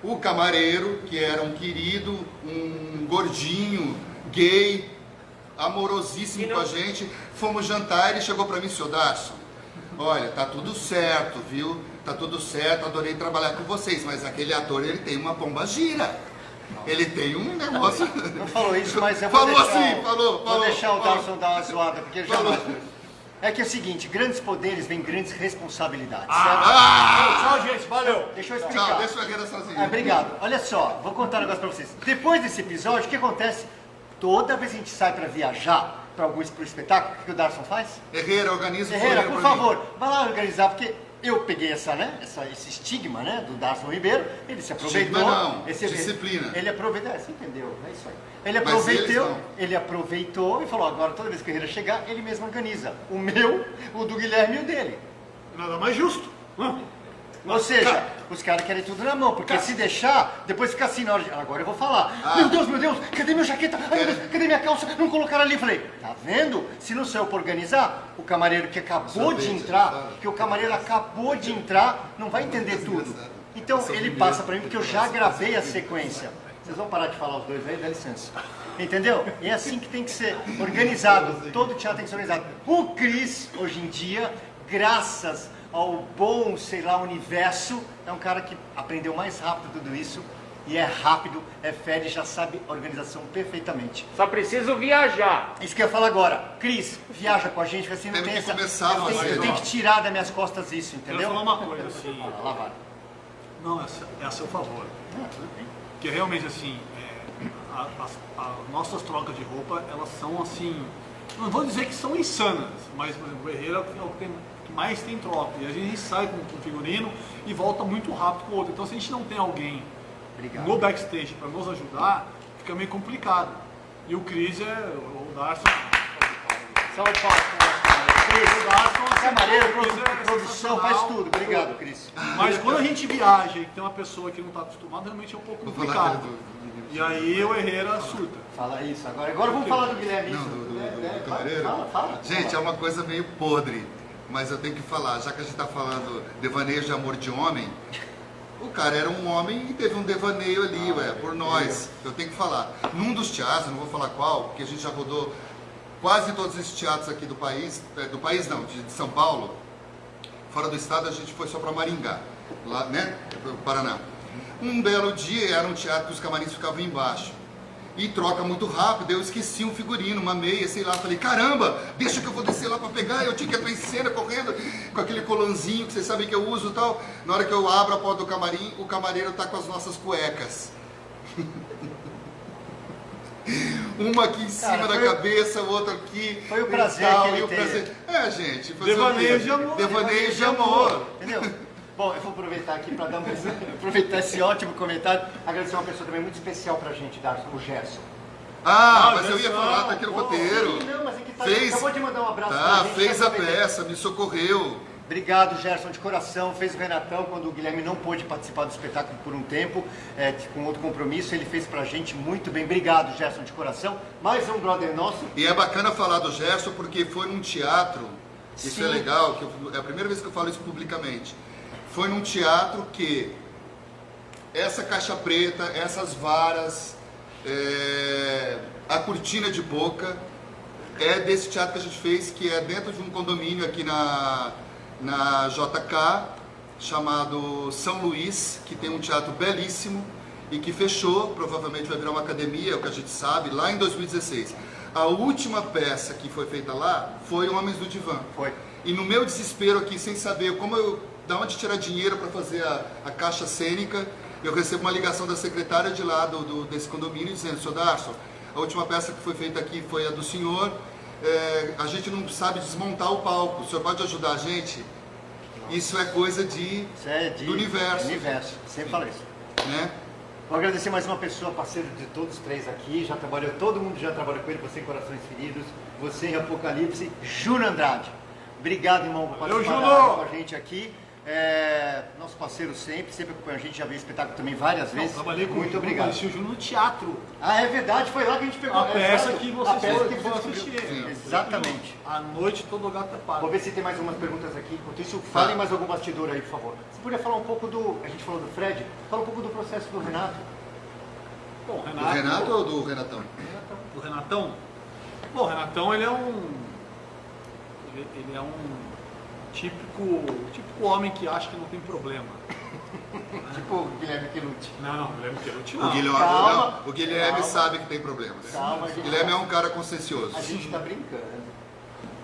S1: o camareiro, que era um querido, um gordinho, gay, amorosíssimo com a gente, fomos jantar e ele chegou para mim, senhor Darson, olha, tá tudo certo, viu? Tá tudo certo, adorei trabalhar com vocês, mas aquele ator, ele tem uma pomba gira. Ele tem um negócio...
S3: Não falou isso, mas eu vou
S1: Falou
S3: deixar,
S1: assim, falou.
S3: Vou deixar o Darson dar uma zoada, porque ele já
S1: Falou.
S3: É que é o seguinte, grandes poderes vêm grandes responsabilidades, certo?
S2: Tchau, gente, valeu.
S3: Deixa eu explicar.
S1: Tchau, deixa o Herrera sozinho.
S3: Obrigado. Olha só, vou contar um negócio pra vocês. Depois desse episódio, o que acontece? Toda vez que a gente sai pra viajar para algum espetáculo, o que o Darson faz?
S1: Herrera, organiza o
S3: Herrera,
S1: roteiro
S3: por
S1: pra mim.
S3: favor, vai lá organizar, porque eu peguei esse estigma, né, do Darson Ribeiro, ele se aproveitou.
S1: Estigma não,
S3: esse
S1: disciplina.
S3: Ele aproveitou, você entendeu, é isso aí.
S1: Mas eles não.
S3: Ele aproveitou e falou, agora toda vez que o Herrera chegar, ele mesmo organiza. O meu, o do Guilherme e o dele.
S2: Nada mais justo.
S3: Ou seja, os caras querem tudo na mão, porque se deixar, depois fica assim na hora de... Agora eu vou falar. Meu Deus, cadê minha jaqueta? Ai, meu Deus, cadê minha calça? Não colocaram ali. Falei, tá vendo? Se não saiu pra organizar, o camareiro que acabou de entrar, que o camareiro acabou de entrar, não vai entender tudo. Então ele passa pra mim, porque eu já gravei a sequência. Vocês vão parar de falar os dois aí? Dá licença. Entendeu? E é assim que tem que ser organizado. Todo teatro tem que ser organizado. O Cris, hoje em dia, graças ao bom, sei lá, universo, é um cara que aprendeu mais rápido tudo isso, e é rápido, é férias e já sabe a organização perfeitamente.
S4: Só preciso viajar.
S3: Isso que eu ia falar agora. Cris, viaja com a gente, porque assim não
S1: Temos
S3: tem
S1: que
S3: essa...
S1: começar a
S3: eu
S1: fazer,
S3: tenho
S1: ó.
S3: que tirar das minhas costas isso,
S2: Eu quero
S3: entendeu?
S2: falar uma coisa, assim,
S3: Lá vai.
S2: não, é a seu favor. Porque realmente, assim, as nossas trocas de roupa, elas são, assim, não vou dizer que são insanas, mas, por exemplo, o Herrera é o que mais tem troca. E a gente sai com o figurino e volta muito rápido com o outro. Então, se a gente não tem alguém
S3: Obrigado.
S2: no backstage para nos ajudar, fica meio complicado. E o Cris o Darson...
S3: Salve de palmas. Camareiro, produção, faz tudo. Obrigado, Cris.
S2: Mas quando a gente viaja e tem uma pessoa que não está acostumada, realmente é um pouco
S1: Vou falar
S2: complicado. E aí o Herrera surta.
S3: Fala isso. Agora vamos falar do Guilherme.
S1: Não,
S3: Isso.
S1: do camareiro?
S3: Fala.
S1: Gente, é uma coisa meio podre, mas eu tenho que falar, já que a gente está falando devaneio de amor de homem, o cara era um homem e teve um devaneio ali, por nós. Eu tenho que falar. Num dos teatros, não vou falar qual, porque a gente já rodou quase todos esses teatros aqui do país não, de São Paulo, fora do estado a gente foi só para Maringá, lá, né, Paraná. Um belo dia era um teatro que os camarins ficavam embaixo. E troca muito rápido, eu esqueci um figurino, uma meia, sei lá, falei, caramba, deixa que eu vou descer lá para pegar, eu tinha que entrar em cena correndo, com aquele colanzinho que vocês sabem que eu uso e tal. Na hora que eu abro a porta do camarim, o camareiro tá com as nossas cuecas. Uma aqui em cima da cabeça, outra aqui.
S3: Foi o prazer
S1: tal,
S3: que ele
S1: e o
S3: teve.
S1: prazer. Gente,
S2: Devaneio de amor.
S1: Devaneio de amor.
S3: Entendeu? Bom, eu vou aproveitar aqui para aproveitar esse ótimo comentário, agradecer uma pessoa também muito especial pra gente, Darcy, o Gerson.
S1: Mas eu ia
S2: Gerson.
S1: falar, tá aqui no roteiro.
S3: Sim, não, mas é que tá,
S1: Fez,
S3: acabou de mandar um abraço pra
S1: tá,
S3: gente.
S1: fez a
S3: aproveitar.
S1: peça, me socorreu.
S3: Obrigado, Gerson, de coração. Fez o Renatão quando o Guilherme não pôde participar do espetáculo por um tempo, com outro compromisso. Ele fez pra gente muito bem. Obrigado, Gerson, de coração. Mais um brother nosso.
S1: E é bacana falar do Gerson porque foi num teatro, isso
S3: Sim.
S1: é legal, é a primeira vez que eu falo isso publicamente. Foi num teatro que essa caixa preta, essas varas, a cortina de boca, é desse teatro que a gente fez, que é dentro de um condomínio aqui na JK, chamado São Luís, que tem um teatro belíssimo e que fechou, provavelmente vai virar uma academia, é o que a gente sabe, lá em 2016. A última peça que foi feita lá foi Homens do Divã.
S3: Foi.
S1: E no meu desespero aqui, sem saber da onde tirar dinheiro para fazer a caixa cênica, eu recebo uma ligação da secretária de lá desse condomínio dizendo, Sr. Darson, a última peça que foi feita aqui foi a do senhor, a gente não sabe desmontar o palco, o senhor pode ajudar a gente? Isso é coisa do universo.
S3: Universo, sempre fala isso.
S1: Né?
S3: Vou agradecer mais uma pessoa, parceiro de todos os três aqui, todo mundo já trabalhou com ele, você em Corações Feridos, você em Apocalipse, Júnior Andrade. Obrigado, irmão, por participar com a gente aqui. Nosso parceiro sempre acompanha a gente, já veio espetáculo também várias vezes.
S2: Trabalhei com
S3: muito obrigado.
S2: Conheci o Júnior no teatro.
S3: É verdade, foi lá que a gente pegou
S2: A peça
S3: exato.
S2: que
S3: A
S2: vocês
S3: peça que
S2: foram
S3: você
S2: assistir.
S3: descobriu. Exatamente.
S2: À noite todo o gato é pago.
S3: Vou ver se tem mais umas perguntas aqui. Enquanto isso, falem mais algum bastidor aí, por favor. Você podia falar um pouco a gente falou do Fred, fala um pouco do processo do Renato.
S2: Bom,
S1: Do Renato ou do Renatão?
S2: Do Renatão? Bom, o Renatão ele é um típico homem que acha que não tem problema.
S3: Tipo o Guilherme Quelucci.
S2: Não, Guilherme Quelucci não.
S3: Calma,
S1: o Guilherme
S3: calma.
S1: sabe que tem problemas.
S3: Calma,
S1: O Guilherme é um cara consciencioso.
S3: A gente tá brincando.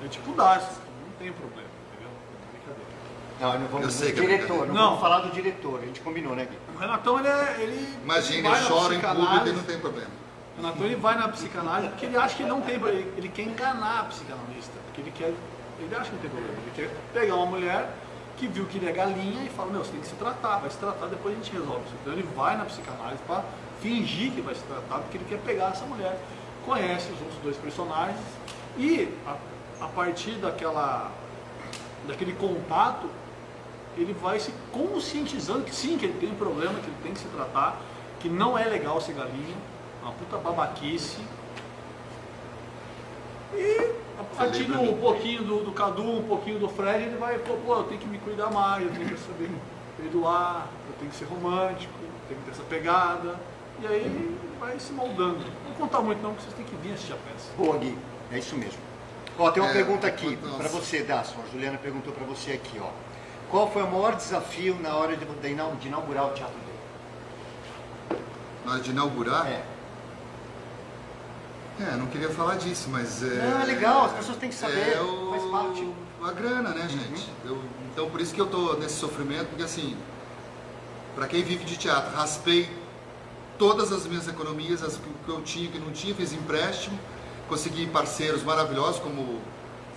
S2: É tipo o Darcy, não tem problema, entendeu? Brincadeira.
S3: Não vamos
S1: Eu sei que é
S3: diretor,
S1: brincadeira.
S3: não
S2: Não.
S3: vamos falar do diretor, a gente combinou, né, Gui?
S2: O Renatão ele
S1: Imagina,
S2: vai
S1: eu
S2: na
S1: choro em
S2: psicanálise.
S1: público e não tem problema.
S2: O Renatão ele vai na psicanálise porque ele acha que ele não tem problema, ele quer enganar a psicanalista, porque ele acha que não tem problema, ele quer pegar uma mulher que viu que ele é galinha e fala, você tem que se tratar, vai se tratar, depois a gente resolve isso. Então ele vai na psicanálise para fingir que vai se tratar, porque ele quer pegar essa mulher, conhece os outros dois personagens e a partir daquele contato, ele vai se conscientizando que sim, que ele tem um problema, que ele tem que se tratar, que não é legal ser galinha, é uma puta babaquice. E a partir um pouquinho do Cadu, um pouquinho do Fred, ele vai, eu tenho que me cuidar mais, eu tenho que saber perdoar, eu tenho que ser romântico, eu tenho que ter essa pegada. E aí ele vai se moldando. Não vou contar muito não, porque vocês têm que vir assistir a peça.
S3: Boa, Gui, é isso mesmo. Ó, tem uma pergunta aqui
S1: nossa.
S3: para você, Darson. A Juliana perguntou para você aqui, ó. Qual foi o maior desafio na hora de inaugurar o teatro dele?
S1: Na hora de inaugurar?
S3: É.
S1: Não queria falar disso, mas
S3: Não, é legal, as pessoas têm que saber, faz parte.
S1: A grana, né, gente? Então por isso que eu tô nesse sofrimento, porque assim, para quem vive de teatro, raspei todas as minhas economias, as que eu tinha, que não tinha, fiz empréstimo, consegui parceiros maravilhosos, como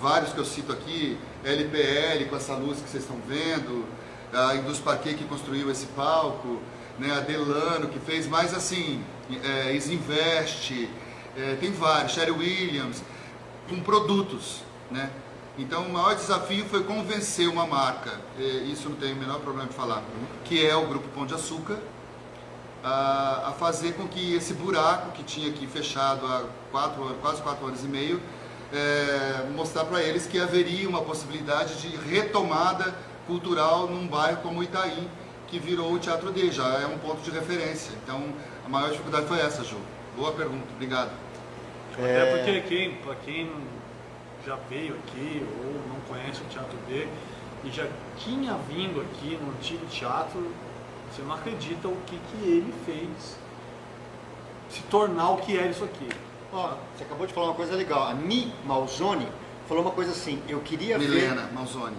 S1: vários que eu cito aqui, LPL, com essa luz que vocês estão vendo, a Indus Parquet que construiu esse palco, né, a Delano que fez, mais assim, Isinvest, tem vários, Sherry Williams, com produtos, né? Então o maior desafio foi convencer uma marca, isso não tem o menor problema de falar, que é o Grupo Pão de Açúcar, a fazer com que esse buraco que tinha aqui fechado há quase 4 anos e meio, mostrar para eles que haveria uma possibilidade de retomada cultural num bairro como Itaim, que virou o Teatro D, já é um ponto de referência. Então a maior dificuldade foi essa, Ju. Boa pergunta, obrigado.
S2: Até porque para quem já veio aqui ou não conhece o Teatro D e já tinha vindo aqui no antigo teatro, você não acredita o que ele fez se tornar o que é isso aqui.
S3: Ó, você acabou de falar uma coisa legal. A Mi Malzone falou uma coisa assim, eu queria
S1: Milena
S3: ver...
S1: Malzone.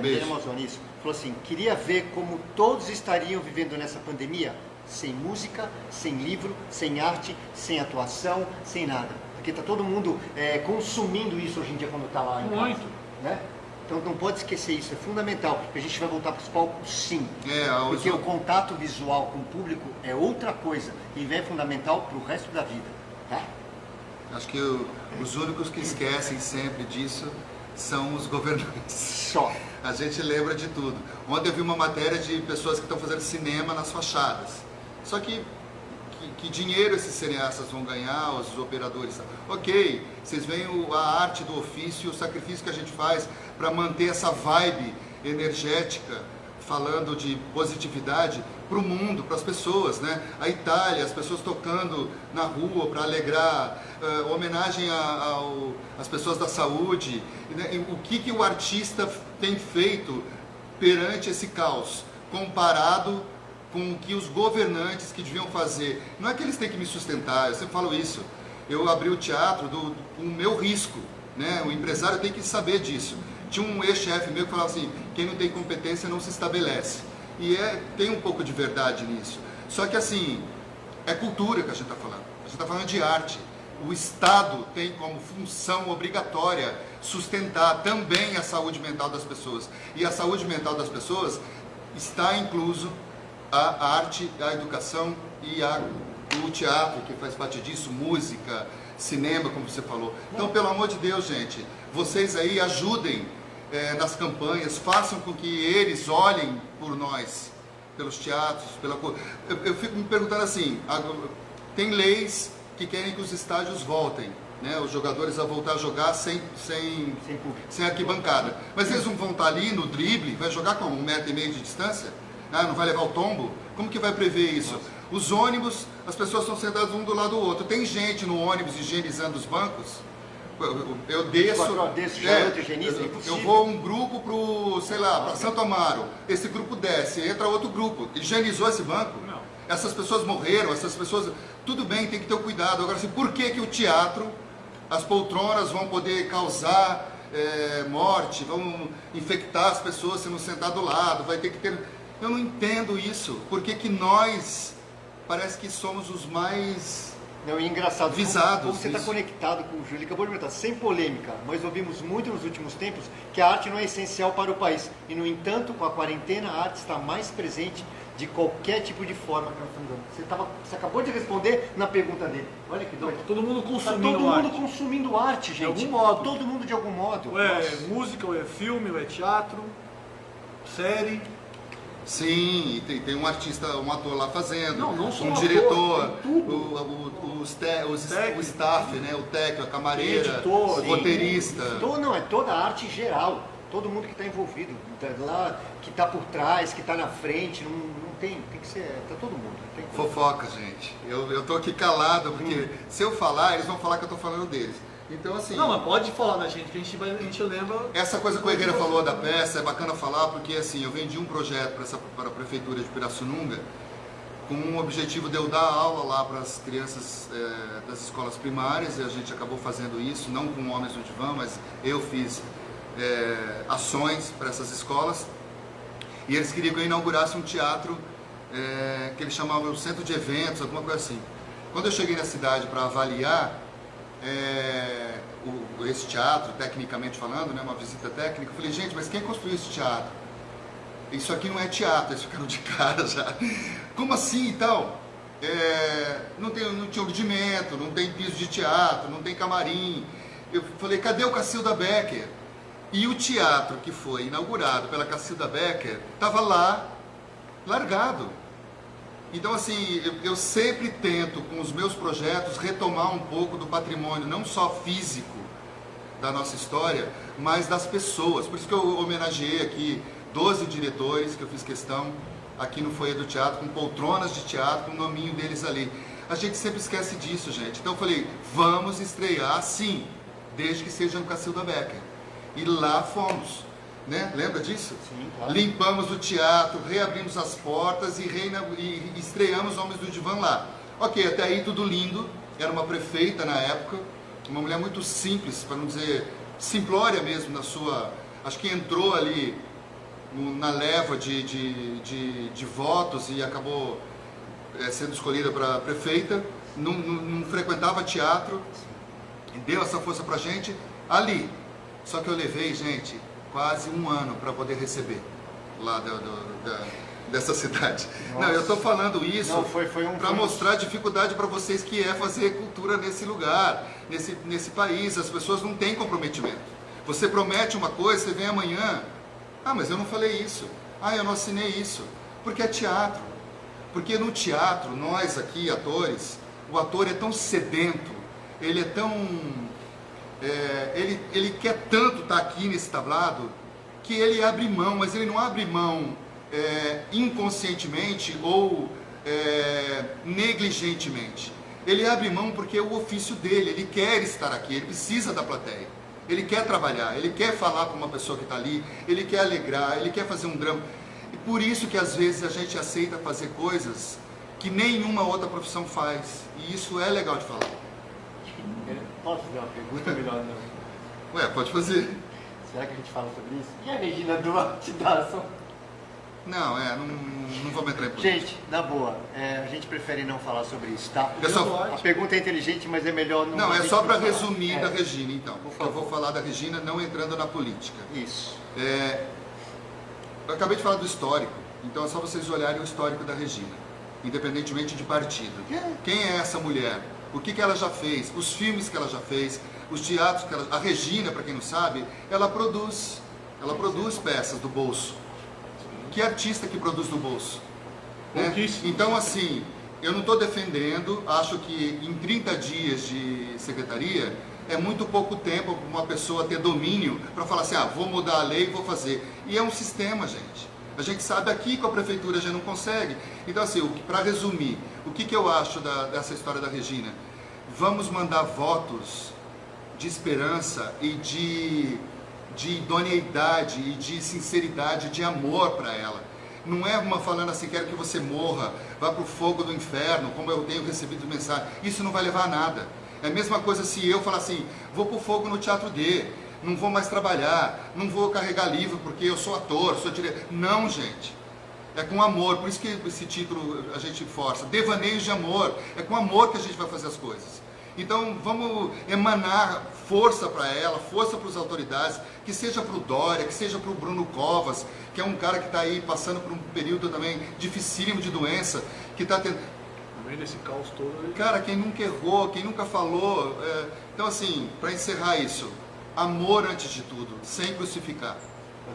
S3: Milena Malzone, isso. Falou assim, queria ver como todos estariam vivendo nessa pandemia, sem música, sem livro, sem arte, sem atuação, sem nada. Porque está todo mundo consumindo isso hoje em dia quando está lá em casa.
S2: Muito.
S3: Né? Então não pode esquecer isso, é fundamental. A gente vai voltar para os palcos sim. Porque o contato visual com o público é outra coisa e é fundamental para o resto da vida. Tá?
S1: Acho que os únicos que esquecem sempre disso são os governantes.
S3: Só.
S1: A gente lembra de tudo. Ontem eu vi uma matéria de pessoas que estão fazendo cinema nas fachadas. Só que dinheiro esses cineastas vão ganhar, os operadores? Ok, vocês veem a arte do ofício, o sacrifício que a gente faz para manter essa vibe energética, falando de positividade para o mundo, para as pessoas, né? A Itália, as pessoas tocando na rua para alegrar, homenagem às pessoas da saúde, né? O que o artista tem feito perante esse caos, comparado com o que os governantes que deviam fazer. Não é que eles têm que me sustentar, eu sempre falo isso. Eu abri o teatro do meu risco, né? O empresário tem que saber disso. Tinha um ex-chefe meu que falava assim, quem não tem competência não se estabelece. E tem um pouco de verdade nisso. Só que assim, é cultura que a gente está falando. A gente está falando de arte. O Estado tem como função obrigatória sustentar também a saúde mental das pessoas. E a saúde mental das pessoas está incluso a arte, a educação e o teatro, que faz parte disso, música, cinema, como você falou. Então, pelo amor de Deus, gente, vocês aí ajudem nas campanhas, façam com que eles olhem por nós, pelos teatros, eu fico me perguntando assim, tem leis que querem que os estádios voltem, né? Os jogadores a voltar a jogar sem arquibancada. Mas eles não vão estar ali no drible, vai jogar com 1,5 metro de distância? Não vai levar o tombo? Como que vai prever isso? Os ônibus, as pessoas estão sentadas um do lado do outro. Tem gente no ônibus higienizando os bancos? Eu desço... Eu vou um grupo para Santo Amaro. Esse grupo desce, entra outro grupo. Higienizou esse banco?
S2: Não.
S1: Essas pessoas morreram, essas pessoas... Tudo bem, tem que ter cuidado. Agora, assim, por que o teatro, as poltronas vão poder causar morte, vão infectar as pessoas se não sentar do lado, vai ter que ter... Eu não entendo isso. Por que nós parece que somos os mais
S3: engraçado,
S1: visados?
S3: Como você está conectado com o Júlio, acabou de perguntar, sem polêmica, nós ouvimos muito nos últimos tempos que a arte não é essencial para o país. E, no entanto, com a quarentena, a arte está mais presente de qualquer tipo de forma que nós estamos dando. Você acabou de responder na pergunta dele. Olha que doido.
S2: Todo mundo consumindo
S3: todo mundo
S2: arte.
S3: consumindo arte, gente.
S2: De algum modo.
S3: Todo mundo de algum modo.
S2: Ou é música, ou é filme, ou é teatro, série.
S1: Sim, tem um artista, um ator lá fazendo,
S2: não só
S1: um
S2: um
S1: diretor,
S2: ator, tem tudo.
S1: o staff, né, o técnico, a camareira,
S2: editor,
S1: o roteirista.
S3: É toda a arte geral, todo mundo que está envolvido, lá, que está por trás, que está na frente, não tem que ser, tá todo mundo. Tem
S1: Fofoca, gente. Eu tô aqui calado, porque se eu falar, eles vão falar que eu tô falando deles. Então, assim...
S2: Não, mas pode falar da gente, que a gente lembra...
S1: Essa coisa que o Herrera falou da peça, é bacana falar, porque assim, eu vendi um projeto para a Prefeitura de Pirassununga, com o objetivo de eu dar aula lá para as crianças das escolas primárias, e a gente acabou fazendo isso, não com Homens no Divã, mas eu fiz ações para essas escolas, e eles queriam que eu inaugurasse um teatro que eles chamavam de centro de eventos, alguma coisa assim. Quando eu cheguei na cidade para avaliar esse teatro, tecnicamente falando, né, uma visita técnica, eu falei, gente, mas quem construiu esse teatro? Isso aqui não é teatro, eles ficaram de cara já. Como assim, então? Não tinha rudimento, não tem piso de teatro, não tem camarim. Eu falei, cadê o Cacilda Becker? E o teatro que foi inaugurado pela Cacilda Becker estava lá, largado. Então, assim, eu sempre tento, com os meus projetos, retomar um pouco do patrimônio, não só físico da nossa história, mas das pessoas. Por isso que eu homenageei aqui 12 diretores, que eu fiz questão, aqui no Foyer do Teatro, com poltronas de teatro, com o nominho deles ali. A gente sempre esquece disso, gente. Então eu falei, vamos estrear sim, desde que seja no Cacilda Becker. E lá fomos, né? Lembra disso?
S3: Sim, claro.
S1: Limpamos o teatro, reabrimos as portas e estreamos Homens do Divã lá. Ok, até aí tudo lindo. Era uma prefeita na época, uma mulher muito simples, para não dizer simplória mesmo na sua... Acho que entrou ali na leva de votos e acabou sendo escolhida para prefeita. Não frequentava teatro e deu essa força pra gente ali. Só que eu levei, gente, quase um ano para poder receber lá dessa cidade.
S3: Nossa.
S1: Não, eu estou falando isso para
S3: foi
S1: mostrar a dificuldade para vocês que é fazer cultura nesse lugar, nesse país. As pessoas não têm comprometimento. Você promete uma coisa, você vem amanhã, ah, mas eu não falei isso, ah, eu não assinei isso, porque é teatro. Porque no teatro, nós aqui, atores, o ator é tão sedento, ele é tão... ele quer tanto estar aqui nesse tablado, que ele abre mão, mas ele não abre mão inconscientemente ou negligentemente. Ele abre mão porque é o ofício dele, ele quer estar aqui, ele precisa da plateia. Ele quer trabalhar, ele quer falar com uma pessoa que está ali, ele quer alegrar, ele quer fazer um drama. E por isso que às vezes a gente aceita fazer coisas que nenhuma outra profissão faz. E isso é legal de falar.
S3: Posso fazer uma pergunta melhor não?
S1: Ué, pode fazer.
S3: Será que a gente fala sobre isso? E a Regina Duarte Darson?
S1: Não, não vamos entrar em política.
S3: Gente, na boa, a gente prefere não falar sobre isso, tá?
S1: Pessoal,
S3: A pergunta é inteligente, mas é melhor não...
S1: não,
S3: a
S1: é
S3: gente
S1: só para
S3: não falar.
S1: resumir da Regina, então.
S3: Por
S1: Eu
S3: favor.
S1: vou falar da Regina não entrando na política.
S3: Isso.
S1: Eu acabei de falar do histórico, então é só vocês olharem o histórico da Regina, independentemente de partido. Quem é essa mulher? O que ela já fez? Os filmes que ela já fez? Os teatros que ela... A Regina, para quem não sabe, ela produz peças do bolso. Que artista que produz do bolso? Né?
S2: Pouquíssimo.
S1: Então, assim, eu não estou defendendo, acho que em 30 dias de secretaria é muito pouco tempo para uma pessoa ter domínio para falar assim, vou mudar a lei e vou fazer. E é um sistema, gente. A gente sabe aqui com a prefeitura a gente não consegue. Então, assim, para resumir, o que eu acho dessa história da Regina? Vamos mandar votos de esperança e de idoneidade e de sinceridade, de amor para ela. Não é uma falando assim, quero que você morra, vá para o fogo do inferno, como eu tenho recebido mensagem. Isso não vai levar a nada. É a mesma coisa se eu falar assim, vou para o fogo no Teatro D, não vou mais trabalhar, não vou carregar livro porque eu sou ator, sou diretor. Não, gente. É com amor, por isso que esse título a gente força. Devaneios de amor. É com amor que a gente vai fazer as coisas. Então vamos emanar força para ela, força para as autoridades, que seja para o Dória, que seja para o Bruno Covas, que é um cara que está aí passando por um período também dificílimo de doença, que está tendo...
S2: No meio desse caos todo...
S1: Cara, quem nunca errou, quem nunca falou... Então assim, para encerrar isso, amor antes de tudo, sem crucificar.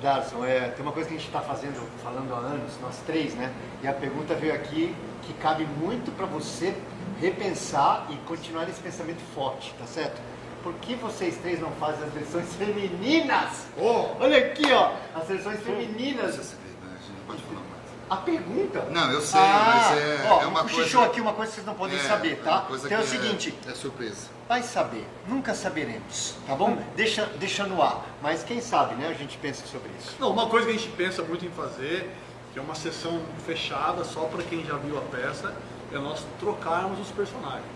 S3: Darson, tem uma coisa que a gente está falando há anos, nós três, né? E a pergunta veio aqui que cabe muito para você repensar e continuar nesse pensamento forte, tá certo? Por que vocês três não fazem as versões femininas? Olha aqui, ó, as versões femininas.
S1: Isso é verdade, não pode falar mais.
S3: A pergunta.
S1: Não, eu sei, mas é uma
S3: coisa... aqui uma coisa que vocês não podem saber, tá?
S1: Coisa
S3: Então é o
S1: que
S3: seguinte,
S1: é surpresa.
S3: vai saber, nunca saberemos, tá bom? Deixa no ar, mas quem sabe, né, a gente pensa sobre isso.
S2: Não, uma coisa que a gente pensa muito em fazer, que é uma sessão fechada só para quem já viu a peça, é nós trocarmos os personagens.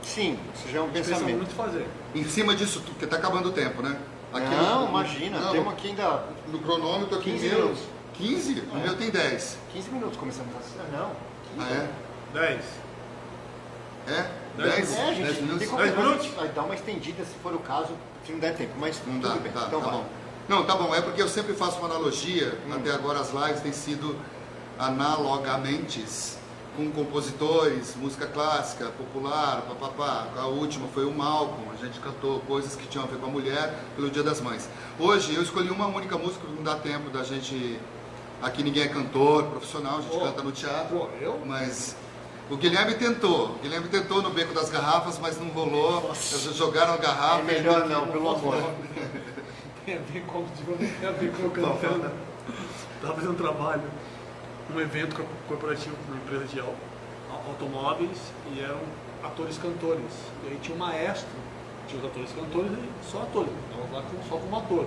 S3: Sim, isso já é um
S2: A gente pensa
S3: pensamento.
S2: muito em fazer.
S1: Em cima disso, porque está acabando o tempo, né?
S3: Não, imagina,
S1: não,
S3: temos aqui ainda
S1: no cronômetro aqui
S3: 15
S1: meu,
S3: minutos.
S1: 15? O meu tem 10.
S3: 15 minutos começando a fazer. Não, 15.
S1: Ah, é?
S2: 10.
S1: É?
S2: 10?
S1: 10?
S3: É,
S1: 10
S3: gente,
S1: minutos?
S3: tem qualquer
S2: 10
S3: coisa,
S2: minutos?
S3: vai dar uma estendida se for o caso, se não der tempo, mas
S1: Não
S3: tudo
S1: dá,
S3: bem.
S1: tá,
S3: Então
S1: tá
S3: vai.
S1: bom. Não, tá bom, é porque eu sempre faço uma analogia, até agora as lives têm sido analogamente com compositores, música clássica, popular, papapá. A última foi o Malcolm, a gente cantou coisas que tinham a ver com a mulher pelo Dia das Mães. Hoje eu escolhi uma única música, não dá tempo da gente... Aqui ninguém é cantor profissional, a gente canta no teatro, mas... O Guilherme tentou no Beco das Garrafas, mas não rolou. Eles jogaram a garrafa.
S3: É melhor não, pelo amor.
S2: Tem a ver com eu cantando. Estava fazendo um trabalho, um evento corporativo para uma empresa de automóveis e eram atores cantores. E aí tinha um maestro, tinha os atores cantores e só atores, estava lá só como ator.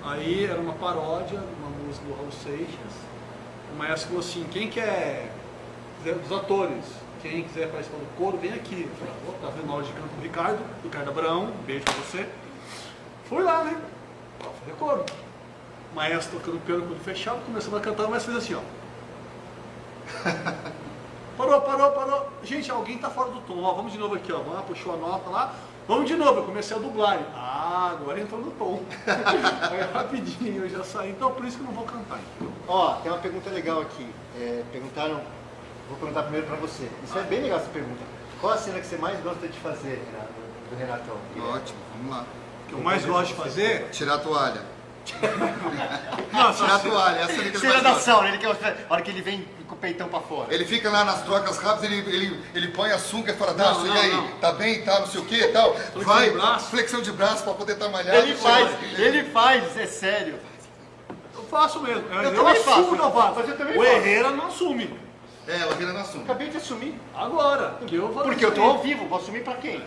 S2: Aí era uma paródia, uma música do Raul Seixas. O maestro falou assim: quem quer, dos atores, quem quiser participar do coro, vem aqui. Eu falei: tá vendo a aula de canto do Ricardo Abrão, um beijo pra você. Fui lá, né? Pra fazer coro. O maestro tocando piano com o olho fechado, começando a cantar, o maestro fez assim, ó. Parou. Gente, alguém tá fora do tom, ó, vamos de novo aqui, ó. Vamos lá, puxou a nota lá. Vamos de novo, eu comecei a dublar. Agora entrou no tom. Aí rapidinho eu já saí, então por isso que eu não vou cantar.
S3: Ó, tem uma pergunta legal aqui. Vou perguntar primeiro pra você. Isso é bem legal essa pergunta. Qual a cena que você mais gosta de fazer, Renato, do Renatão?
S1: Ótimo, vamos lá.
S2: O que eu mais gosto de fazer...
S1: Tirar a toalha.
S2: Não,
S1: Tirar a toalha, essa é a que ele
S3: Cena
S1: mais
S3: da
S1: gosta.
S3: ação, né? A hora que ele vem com o peitão pra fora.
S1: Ele fica lá nas trocas rápidas, ele põe açúcar e fala, Darcio,
S2: Não,
S1: e aí?
S2: não.
S1: Tá bem, tá, não sei o que e tal.
S2: de braço.
S1: Flexão de braço pra poder estar malhado.
S3: Ele faz, é sério.
S2: Eu faço mesmo. Eu
S3: também
S2: assumo
S3: faço,
S2: que eu faço.
S3: mas eu também
S2: O
S3: faço.
S2: Herrera não assume.
S1: É, o Herrera não assume.
S3: Acabei de assumir.
S2: Agora. Que eu
S3: Porque eu tô ao vivo, vou assumir pra quem?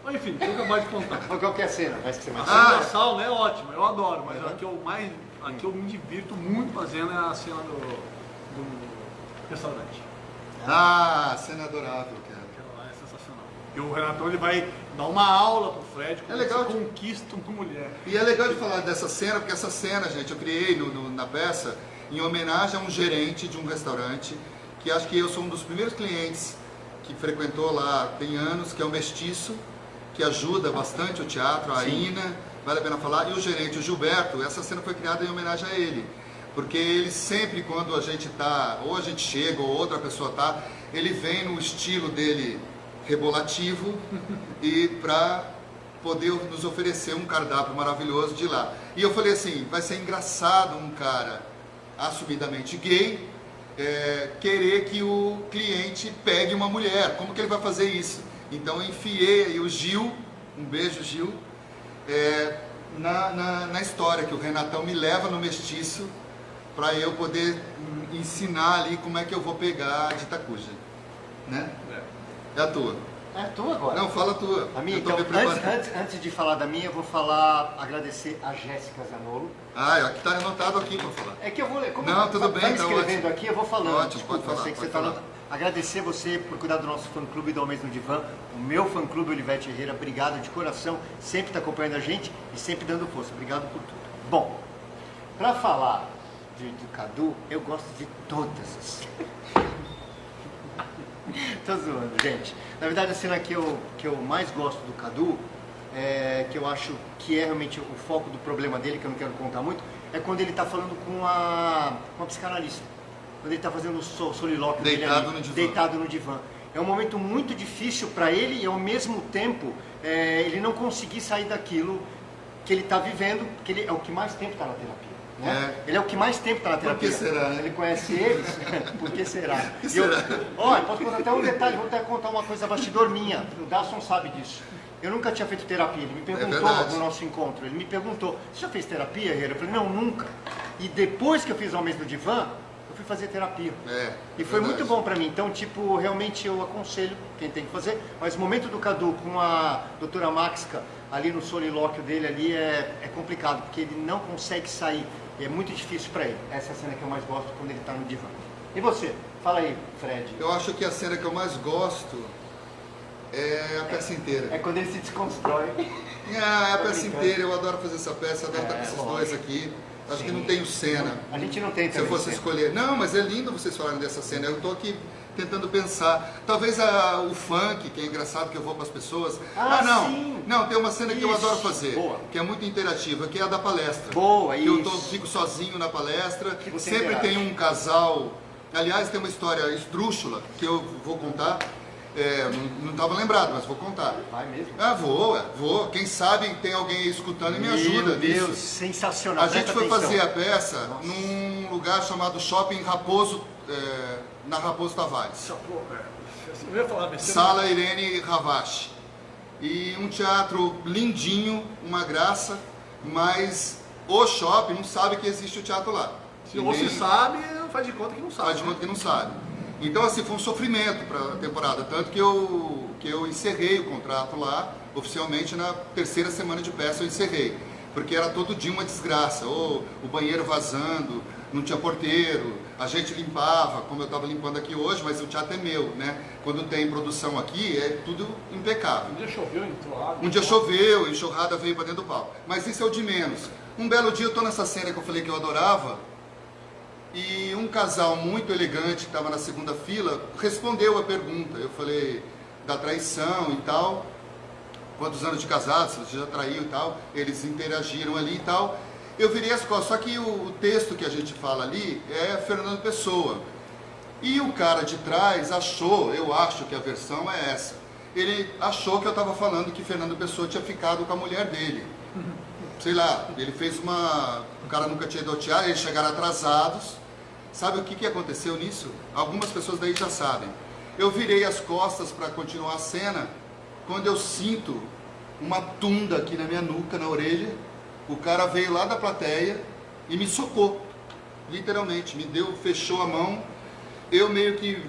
S2: Mas, enfim, deixa eu acabar de contar.
S3: Qual que é a cena? Mas que você mais
S2: A cena da sauna é ótima, eu adoro, mas a que eu me divirto muito fazendo é a cena do restaurante.
S1: Ah, cena adorável, cara.
S2: Aquela lá é sensacional. E o Renatão, ele vai dar uma aula pro Fred como
S1: legal
S2: você conquista uma mulher.
S1: E é legal de falar dessa cena, porque essa cena, gente, eu criei na peça em homenagem a um gerente de um restaurante, que acho que eu sou um dos primeiros clientes que frequentou lá tem anos, que é o Mestiço, que ajuda bastante o teatro, a Ina, vale a pena falar, e o gerente, o Gilberto. Essa cena foi criada em homenagem a ele, porque ele sempre, quando a gente tá, ou a gente chega, ou outra pessoa tá, ele vem no estilo dele rebolativo e para poder nos oferecer um cardápio maravilhoso de lá. E eu falei assim, vai ser engraçado um cara assumidamente gay querer que o cliente pegue uma mulher, como que ele vai fazer isso? Então eu enfiei aí o Gil, um beijo Gil, na história, que o Renatão me leva no Mestiço para eu poder ensinar ali como é que eu vou pegar de Itacuja, né? É a tua.
S3: É a tua agora?
S1: Não, fala a tua.
S3: A minha,
S1: Eu tô
S3: então,
S1: me preparando.
S3: antes de falar da minha, eu vou agradecer a Jéssica Zanolo.
S1: Ah, aqui tá anotado aqui para falar.
S3: É que eu vou ler. Como
S1: Não, tudo bem,
S3: vai me
S1: tá
S3: escrevendo
S1: ótimo.
S3: aqui, eu vou falando.
S1: Ótimo,
S3: Desculpa,
S1: pode falar,
S3: eu sei que
S1: pode
S3: você tá
S1: falar.
S3: Agradecer você por cuidar do nosso fã-clube do Ao Mês no Divã, o meu fã-clube Olivete Herrera. Obrigado de coração, sempre está acompanhando a gente e sempre dando força. Obrigado por tudo. Bom, para falar do Cadu, eu gosto de todas as Tô zoando, gente. Na verdade, a cena que eu mais gosto do Cadu, que eu acho que é realmente o foco do problema dele, que eu não quero contar muito, é quando ele está falando com uma psicanalista. Quando ele está fazendo o solilóquio dele ali, deitado no divã. É um momento muito difícil para ele e, ao mesmo tempo, ele não conseguir sair daquilo que ele está vivendo, que ele é o que mais tempo está na terapia. Né? Ele é o que mais tempo está na terapia.
S1: Por que será?
S3: Ele conhece eles. Por que será?
S1: Que será?
S3: Olha, posso contar até um detalhe, vou até contar uma coisa bastidor minha. O Darson sabe disso. Eu nunca tinha feito terapia. Ele me perguntou no nosso encontro. Ele me perguntou: você já fez terapia, Herrera? Eu falei: não, nunca. E depois que eu fiz Ao Mês no Divã, eu fui fazer terapia. E foi muito bom pra mim. Então, tipo, realmente eu aconselho quem tem que fazer. Mas o momento do Cadu com a doutora Maxica ali no solilóquio dele ali é complicado, porque ele não consegue sair. E é muito difícil pra ele. Essa é a cena que eu mais gosto, quando ele tá no divã. E você? Fala aí, Fred.
S1: Eu acho que a cena que eu mais gosto é a peça inteira.
S3: É quando ele se desconstrói.
S1: É a peça inteira, eu adoro fazer essa peça, eu adoro estar com esses dois aqui. Acho que não tenho cena.
S3: A gente não tem
S1: Se eu fosse
S3: cena.
S1: escolher. Não, mas é lindo vocês falarem dessa cena. Eu estou aqui tentando pensar. Talvez o funk, que é engraçado, que eu vou para as pessoas. Não.
S3: Sim.
S1: Não, tem uma cena que eu
S3: Isso.
S1: adoro fazer.
S3: Boa.
S1: Que é muito interativa, que é a da palestra.
S3: Boa,
S1: que eu
S3: isso.
S1: fico sozinho na palestra.
S3: Que você
S1: Sempre
S3: interage.
S1: tem um casal Aliás, tem uma história esdrúxula que eu vou contar. Não estava lembrado, mas vou contar.
S3: Vai mesmo?
S1: Vou. Quem sabe tem alguém aí escutando e me ajuda.
S3: Meu Deus,
S1: nisso.
S3: sensacional.
S1: A gente
S3: Presta
S1: foi
S3: atenção.
S1: fazer a peça num lugar chamado Shopping Raposo, na Raposo Tavares.
S2: Eu ia falar besteira.
S1: Sala Irene Ravache. E um teatro lindinho, uma graça, mas o shopping não sabe que existe o teatro lá.
S2: Se você sabe, faz de conta que não sabe.
S1: Faz de conta que não sabe. Então, assim, foi um sofrimento para a temporada, tanto que eu encerrei o contrato lá, oficialmente na terceira semana de peça eu encerrei, porque era todo dia uma desgraça, ou o banheiro vazando, não tinha porteiro, a gente limpava, como eu estava limpando aqui hoje, mas o teatro é meu, né? Quando tem produção aqui, é tudo impecável.
S2: Um dia choveu, entrou água.
S1: Um dia choveu, enxurrada veio para dentro do palco, mas isso é o de menos. Um belo dia eu estou nessa cena que eu falei que eu adorava, e um casal muito elegante que estava na segunda fila respondeu a pergunta. Eu falei da traição e tal, quantos anos de casado, se você já traiu e tal. Eles interagiram ali e tal. Eu virei as costas, só que o texto que a gente fala ali é Fernando Pessoa. E o cara de trás achou, eu acho que a versão é essa, ele achou que eu estava falando que Fernando Pessoa tinha ficado com a mulher dele. Sei lá, ele fez uma... O cara nunca tinha ido ao teatro, eles chegaram atrasados. Sabe o que aconteceu nisso? Algumas pessoas daí já sabem. Eu virei as costas para continuar a cena, quando eu sinto uma tunda aqui na minha nuca, na orelha. O cara veio lá da plateia e me socou, literalmente, me deu, fechou a mão. Eu meio que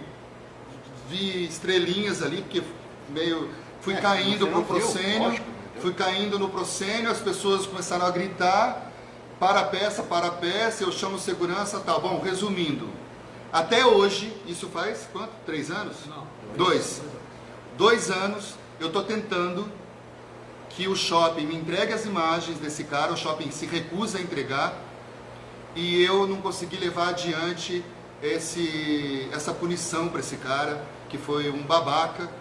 S1: vi estrelinhas ali, porque meio fui caindo pro proscênio. Fui caindo no proscênio, as pessoas começaram a gritar, para a peça, eu chamo segurança, tá bom, resumindo. Até hoje, isso faz quanto? 3 anos?
S2: Não.
S1: 2. 2 anos, eu estou tentando que o shopping me entregue as imagens desse cara, o shopping se recusa a entregar, e eu não consegui levar adiante essa punição para esse cara, que foi um babaca,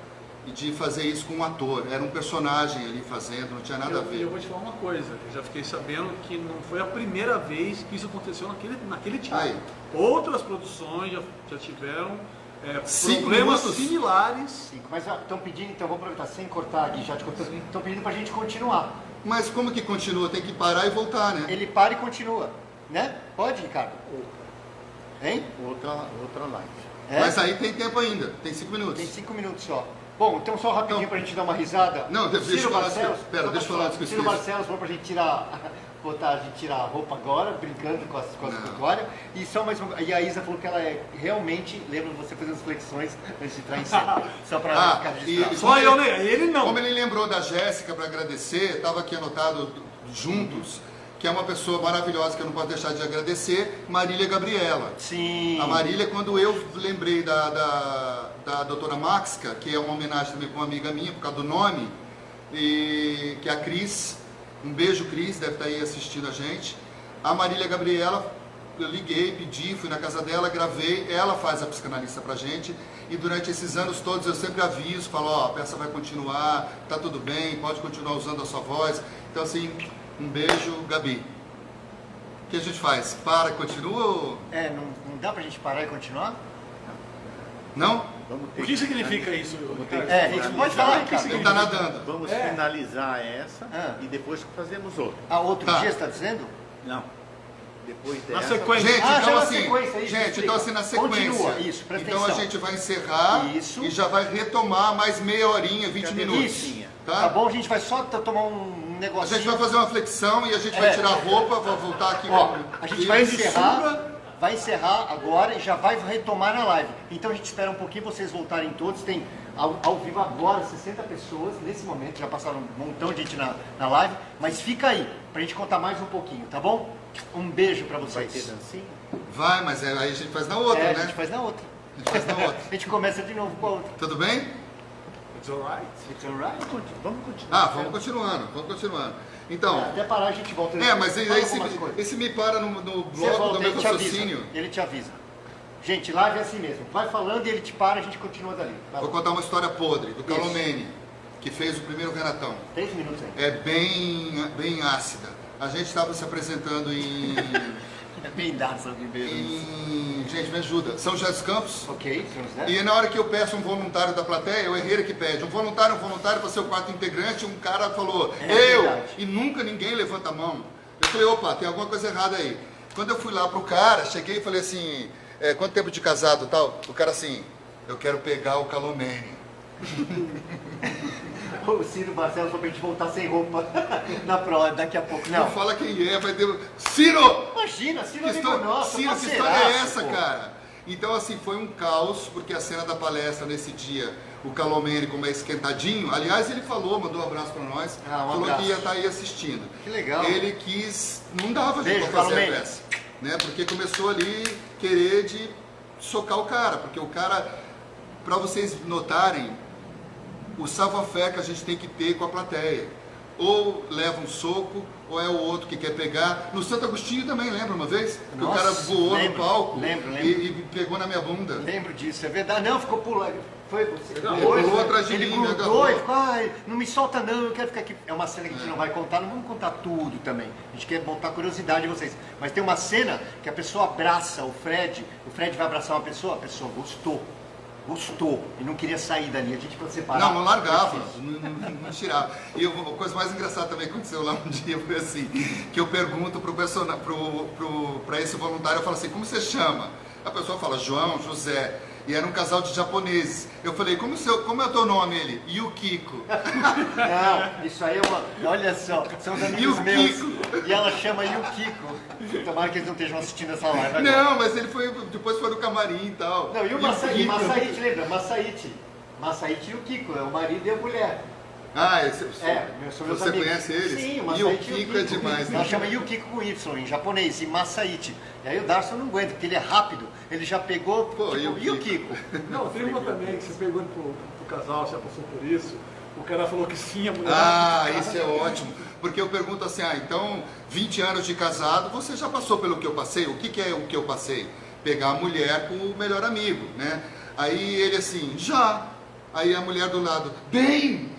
S1: de fazer isso com um ator. Era um personagem ali fazendo, não tinha nada a ver.
S2: Eu vou te falar uma coisa, eu já fiquei sabendo que não foi a primeira vez que isso aconteceu naquele teatro.
S1: Aí.
S2: Outras produções já tiveram
S1: 5
S2: problemas
S1: minutos?
S2: similares.
S3: 5, mas estão pedindo, então vamos aproveitar, sem cortar aqui, já te cortando, estão pedindo pra gente continuar.
S1: Mas como que continua? Tem que parar e voltar, né?
S3: Ele para e continua, né? Pode, Ricardo? Hein?
S5: Outra live.
S3: É?
S1: Mas aí tem tempo ainda, tem 5 minutos.
S3: Tem 5 minutos só. Bom, então só rapidinho pra gente dar uma risada.
S1: Não, deixa eu
S3: Ciro
S1: falar
S3: Barcelos,
S1: isso. Pera, deixa eu falar isso que eu
S3: Ciro
S1: esqueci.
S3: Barcelos falou pra gente tirar a roupa agora, brincando com a Vitória. E só mais uma, e a Isa falou que ela realmente lembra você fazendo as flexões antes de entrar em cena. Só pra ficar registrado.
S2: Só eu, né? Ele não.
S1: Como ele lembrou da Jéssica para agradecer, estava aqui anotado juntos, que é uma pessoa maravilhosa que eu não posso deixar de agradecer, Marília Gabriela.
S3: Sim.
S1: A Marília, quando eu lembrei da doutora Maxka, que é uma homenagem também para uma amiga minha, por causa do nome, e que é a Cris, um beijo Cris, deve estar aí assistindo a gente. A Marília Gabriela, eu liguei, pedi, fui na casa dela, gravei, ela faz a psicanalista pra gente, e durante esses anos todos eu sempre aviso, falo, ó, a peça vai continuar, tá tudo bem, pode continuar usando a sua voz. Então assim, um beijo, Gabi. O que a gente faz? Para, continua ou...
S3: Não dá pra gente parar e continuar?
S1: Não?
S5: Vamos ter
S2: O que significa isso?
S5: ter
S2: Ricardo?
S3: A gente pode falar, Ricardo.
S1: Ele tá nadando.
S5: Vamos
S2: É.
S5: finalizar essa
S3: Ah.
S5: e depois fazemos outra.
S3: Outro
S1: Tá.
S3: dia, você está dizendo?
S5: Não. Depois
S2: Na
S5: dessa.
S2: sequência.
S1: Gente,
S3: já
S1: então
S3: na
S1: assim,
S3: sequência, isso,
S1: gente,
S3: explica.
S1: então assim, na sequência.
S3: Continua, isso, presta
S1: então a
S3: atenção.
S1: gente vai encerrar
S3: Isso.
S1: e já vai retomar mais meia horinha, 20
S5: Cadê
S1: minutos.
S5: isso?
S3: Tá bom? A gente vai só tomar um
S1: A
S3: negocinho.
S1: gente vai fazer uma flexão e a gente vai tirar a roupa, vou voltar aqui.
S3: Ó, a gente vai
S1: Isso.
S3: encerrar agora e já vai retomar na live. Então a gente espera um pouquinho vocês voltarem todos. Tem ao vivo agora 60 pessoas nesse momento, já passaram um montão de gente na live, mas fica aí pra gente contar mais um pouquinho, tá bom? Um beijo pra
S5: Vai ter
S3: vocês.
S5: dancinha?
S1: Vai, mas aí a gente faz na outra,
S3: A
S1: né?
S3: gente faz na outra.
S1: A gente faz na outra.
S3: A gente começa de novo com a outra.
S1: Tudo bem?
S2: It's alright.
S3: It's alright?
S5: Vamos continuar.
S1: Vamos continuando. Então,
S3: Até parar a gente volta.
S1: mas aí
S3: Fala algumas coisas.
S1: esse me para no
S3: Você
S1: bloco
S3: volta,
S1: do meu
S3: ele te avisa.
S1: raciocínio.
S3: Ele te avisa. Gente, live é assim mesmo. Vai falando e ele te para, a gente continua dali. Tá
S1: Vou
S3: bom?
S1: contar uma história podre do Calomene, que fez o primeiro Renatão.
S3: 3 minutos aí.
S1: É bem ácida. A gente estava se apresentando
S3: É bem Darson Ribeiro.
S1: Gente, me ajuda. São José dos Campos.
S3: Ok, São José.
S1: E na hora que eu peço um voluntário da plateia, é o Herrera que pede. Um voluntário para ser o quarto integrante, um cara falou, eu!
S3: Verdade.
S1: E nunca ninguém levanta a mão. Eu falei, opa, tem alguma coisa errada aí. Quando eu fui lá pro cara, cheguei e falei assim, quanto tempo de casado e tal? O cara assim, eu quero pegar o Calomene.
S3: O Ciro Marcelo só pra gente voltar sem roupa na prova daqui a pouco.
S1: Não
S3: Não,
S1: fala quem é, vai ter... Ciro!
S3: imagina, Ciro
S1: Que
S3: é amigo
S1: história,
S3: nosso,
S1: Ciro, que história
S3: parceiraço,
S1: é essa,
S3: pô.
S1: cara? Então, assim, foi um caos, porque a cena da palestra nesse dia, o Calomene, como é esquentadinho, aliás, ele falou, mandou um abraço pra nós,
S3: Ah, um
S1: falou
S3: abraço.
S1: que ia estar aí assistindo.
S3: Que legal.
S1: Ele quis, não dava gente
S3: Beijo,
S1: pra fazer a
S3: Calomene.
S1: peça, né? Porque começou ali querer de socar o cara, porque o cara, pra vocês notarem, o savoir-faire que a gente tem que ter com a plateia. Ou leva um soco, ou é o outro que quer pegar. No Santo Agostinho também, lembra uma vez? Que o
S3: Nossa,
S1: cara voou
S3: lembro,
S1: no palco
S3: lembro.
S1: E pegou na minha bunda.
S3: Lembro disso, é verdade. Não, ficou pulando. Foi você.
S1: Ele pulou atrás de
S3: ele
S1: mim, me
S3: grudou
S1: agarrou.
S3: e ficou, ai, não me solta não, eu quero ficar aqui. É uma cena que a gente não vai contar, não vamos contar tudo também. A gente quer botar curiosidade em vocês. Mas tem uma cena que a pessoa abraça o Fred vai abraçar uma pessoa, a pessoa gostou e não queria sair dali. A gente para separar.
S1: Não largava,
S3: foi difícil.
S1: não tirava. E a coisa mais engraçada também aconteceu lá um dia, foi assim, que eu pergunto pra esse voluntário, eu falo assim, como você chama? A pessoa fala, João, José. E era um casal de japoneses. Eu falei, como é o teu nome? Ele, Yukiko.
S3: Não, isso aí é uma. Olha só, são os amigos
S1: Yukiko.
S3: meus. E ela chama Yukiko. Tomara que eles não estejam assistindo essa live agora.
S1: Não, mas ele foi, depois foi no camarim e tal.
S3: Não, e o
S1: Yukiko.
S3: Masaíti, lembra? Masaíti e o Kiko, é o marido e a mulher.
S1: Ah,
S3: São meus
S1: você
S3: amigos.
S1: conhece eles?
S3: Sim, o
S1: E o
S3: Masaíti
S1: Kiko é demais,
S3: Ela
S1: né?
S3: chama Yukiko com Y, em japonês, e Masaíti. E aí o Darcy não aguenta, porque ele é rápido. Ele já pegou,
S1: Pô,
S3: tipo,
S1: Yukiko.
S2: Não, tem uma também que você pergunta pro casal se já passou por isso. O cara falou que sim, a mulher.
S1: Ah, isso é ótimo. Porque eu pergunto assim, então, 20 anos de casado, você já passou pelo que eu passei? O que é o que eu passei? Pegar a mulher com o melhor amigo, né? Aí ele assim, já. Aí a mulher do lado, bem,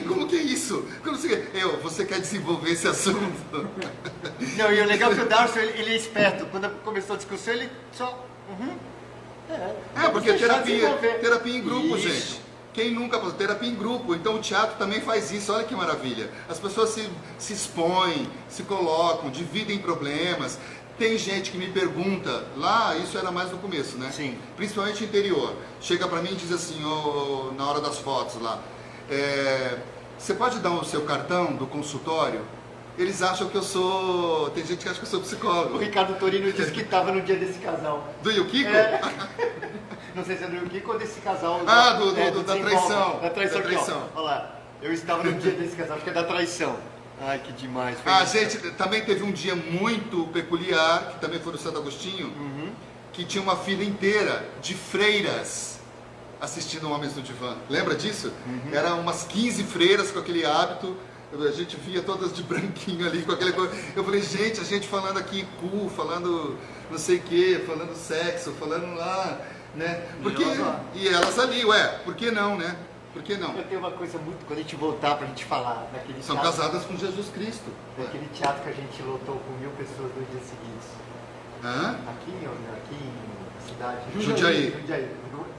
S1: como que é isso? Você quer desenvolver esse assunto?
S3: Não, e o legal é que o Darcy, ele é esperto. Quando começou a discussão, ele só...
S1: Porque
S3: Vamos deixar desenvolver.
S1: terapia em grupo,
S3: Isso.
S1: gente. Quem nunca passou? Terapia em grupo. Então o teatro também faz isso, olha que maravilha. As pessoas se expõem, se colocam, dividem problemas. Tem gente que me pergunta, lá, isso era mais no começo, né?
S3: Sim.
S1: Principalmente interior. Chega pra mim e diz assim, na hora das fotos lá, você pode dar o seu cartão do consultório? Eles acham que eu sou... Tem gente que acha que eu sou
S3: O
S1: psicólogo.
S3: Ricardo Torino disse que estava no dia desse casal.
S1: Do Yukiko?
S3: Não sei se é do Yukiko ou desse casal.
S1: Ah, da
S3: Desenvolve.
S1: traição.
S3: Da traição.
S1: Da traição.
S3: Aqui, ó. Olha lá, eu estava no dia desse casal, acho que é da traição. Ai, que demais. Foi
S1: A
S3: isso.
S1: gente também teve um dia muito peculiar, que também foi no Santo Agostinho, que tinha uma fila inteira de freiras assistindo Homens no Divã. Lembra disso? Eram umas 15 freiras com aquele hábito, a gente via todas de branquinho ali, com aquele... Eu falei, gente, a gente falando aqui cu, falando não sei o que, falando sexo, falando lá, né? Porque... E elas ali, por que não, né? Por que não?
S3: Eu tenho uma coisa muito... Quando a gente voltar pra gente falar daquele
S1: São
S3: teatro,
S1: casadas com Jesus Cristo.
S3: daquele teatro que a gente lotou com 1000 pessoas nos dias seguintes.
S1: Hã?
S3: Aqui em cidade.
S1: Jundiaí.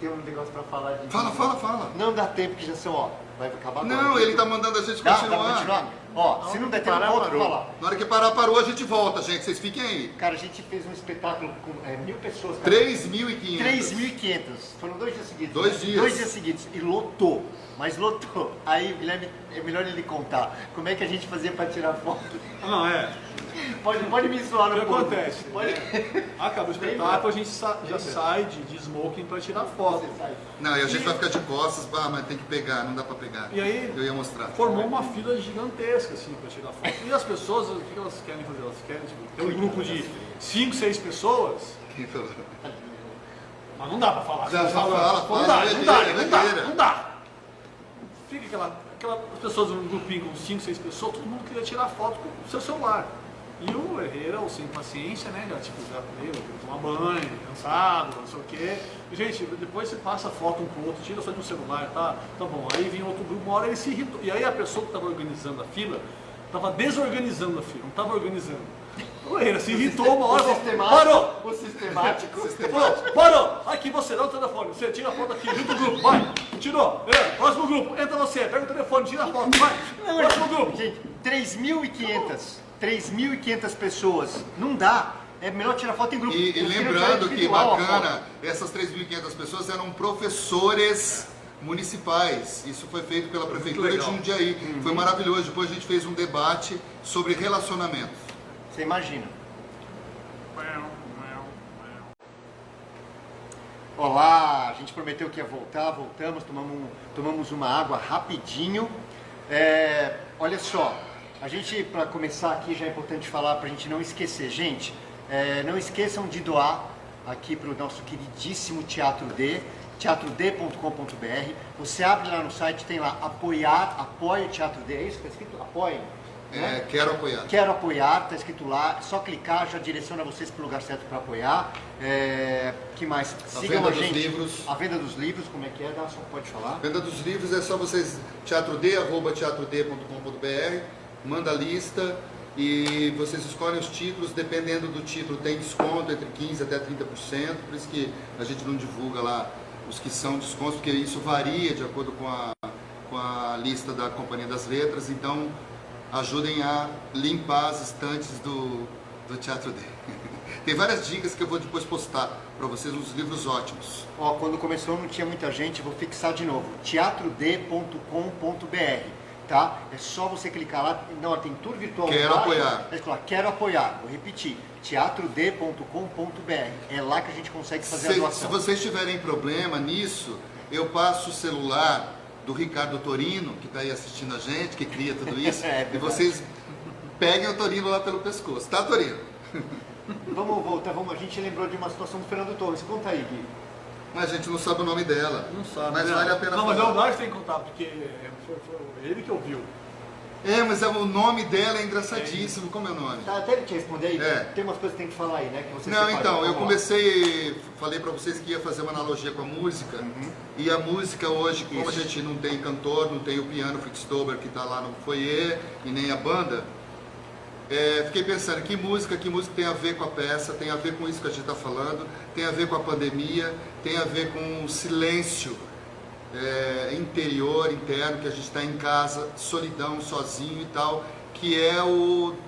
S3: Tem um negócio pra falar de...
S1: Fala.
S3: Não dá tempo, que já são, vai acabar agora.
S1: Não, ele tá mandando a gente
S3: Dá
S1: continuar.
S3: pra continuar? Ó, se não der tempo,
S5: parar,
S3: volta pra
S5: parou.
S3: falar.
S1: Na hora que parar, parou, a gente volta, gente. Vocês fiquem aí.
S3: Cara, a gente fez um espetáculo com 1000 pessoas. cara.
S1: 3.500.
S3: 3.500. Foram 2 dias seguidos.
S1: 2
S3: né?
S1: dias.
S3: 2 dias seguidos. E lotou. Mas lotou. Aí, Guilherme, é melhor ele contar. Como é que a gente fazia pra tirar foto?
S2: Não,
S3: Pode me zoar
S2: O
S3: no
S2: que
S3: ponto.
S2: acontece?
S3: Pode...
S2: Acaba o espetáculo, a gente já sai de smoking pra tirar foto.
S3: Você sai.
S1: Não, e a gente vai ficar de costas, mas tem que pegar, não dá pra pegar.
S2: E aí,
S1: eu ia mostrar.
S2: formou uma fila gigantesca, assim, pra tirar foto. E as pessoas, o que elas querem fazer? Elas querem, tipo, ter um grupo de 5, 6 pessoas,
S1: Quem falou?
S2: mas não dá pra falar.
S1: Já
S2: Fala,
S1: fala,
S2: não dá,
S1: é
S2: não dá,
S1: doideira,
S2: não dá,
S1: doideira.
S2: não dá. Fica as pessoas num grupinho com 5, 6 pessoas, todo mundo queria tirar foto com o seu celular. E o Herrera, o sem paciência, né, já veio tomar banho, cansado, não sei o quê. Gente, depois você passa a foto um pro outro, tira só de um celular, tá bom. Aí vinha outro grupo, uma hora ele se irritou. E aí a pessoa que estava organizando a fila, estava desorganizando a fila, não estava organizando. Ele se irritou uma hora.
S3: O sistemático.
S2: Parou!
S3: O sistemático.
S2: Falou, parou! Aqui você, dá o telefone. Você tira a foto aqui, junto o grupo, vai. Tirou. Próximo grupo. Entra você, pega o telefone, tira a foto, vai. Próximo grupo.
S3: Gente, 3.500 pessoas. Não dá. É melhor tirar foto em grupo.
S1: E
S3: Eu prefiro
S1: lembrando
S3: tirar
S1: que
S3: individual a
S1: bacana, essas 3.500 pessoas eram professores municipais. Isso foi feito pela Prefeitura de
S2: legal.
S1: Jundiaí. Foi maravilhoso. Depois a gente fez um debate sobre relacionamento.
S3: foto. Você imagina. Olá, a gente prometeu que ia voltar, voltamos, tomamos uma água rapidinho. Olha só, a gente, para começar aqui, já é importante falar para a gente não esquecer. Gente, não esqueçam de doar aqui para o nosso queridíssimo Teatro D, teatrod.com.br. Você abre lá no site, tem lá apoiar, apoie o Teatro D, é isso que está escrito? Apoie. Né?
S1: Quero apoiar.
S3: Quero apoiar, está escrito lá, é só clicar, já direciona vocês para o lugar certo para apoiar. Que mais? Sigam
S1: venda
S3: a
S1: dos
S3: gente.
S1: livros.
S3: A venda dos livros, como é que é? Só pode falar.
S1: Venda dos livros é só vocês, teatrod.com.br, manda a lista e vocês escolhem os títulos, dependendo do título tem desconto entre 15% até 30%, por isso que a gente não divulga lá os que são descontos, porque isso varia de acordo com a lista da Companhia das Letras, então ajudem a limpar as estantes do Teatro D. Tem várias dicas que eu vou depois postar para vocês, uns livros ótimos.
S3: Ó, quando começou não tinha muita gente, vou fixar de novo, teatrod.com.br, tá? É só você clicar lá, não, tem tour virtual.
S1: Quero apoiar.
S3: Quero apoiar, vou repetir, teatrod.com.br, é lá que a gente consegue fazer a
S1: Se
S3: doação.
S1: vocês tiverem problema nisso, eu passo o celular do Ricardo Torino, que está aí assistindo a gente, que cria tudo isso, e vocês peguem o Torino lá pelo pescoço, tá, Torino?
S3: Vamos voltar, a gente lembrou de uma situação do Fernando Torres, conta aí, Gui.
S1: Mas a gente não sabe o nome dela.
S2: Não sabe.
S1: Mas
S2: né?
S1: vale a pena
S2: Não, mas
S1: falar.
S2: é o Lars tem que contar, porque foi ele que ouviu.
S1: Mas o nome dela é engraçadíssimo. Como é o nome?
S3: Tá, até ele te responder aí,
S1: É.
S3: tem umas coisas que tem que falar aí, né? Que você
S1: Não,
S3: separou.
S1: então, eu
S3: Vamos lá.
S1: falei pra vocês que ia fazer uma analogia com a música, e a música hoje, como a gente não tem cantor, não tem o piano Fritz Dober que tá lá no foyer, e nem a banda, fiquei pensando, que música tem a ver com a peça, tem a ver com isso que a gente tá falando, tem a ver com a pandemia, tem a ver com o silêncio interior, interno, que a gente está em casa, solidão, sozinho e tal, que é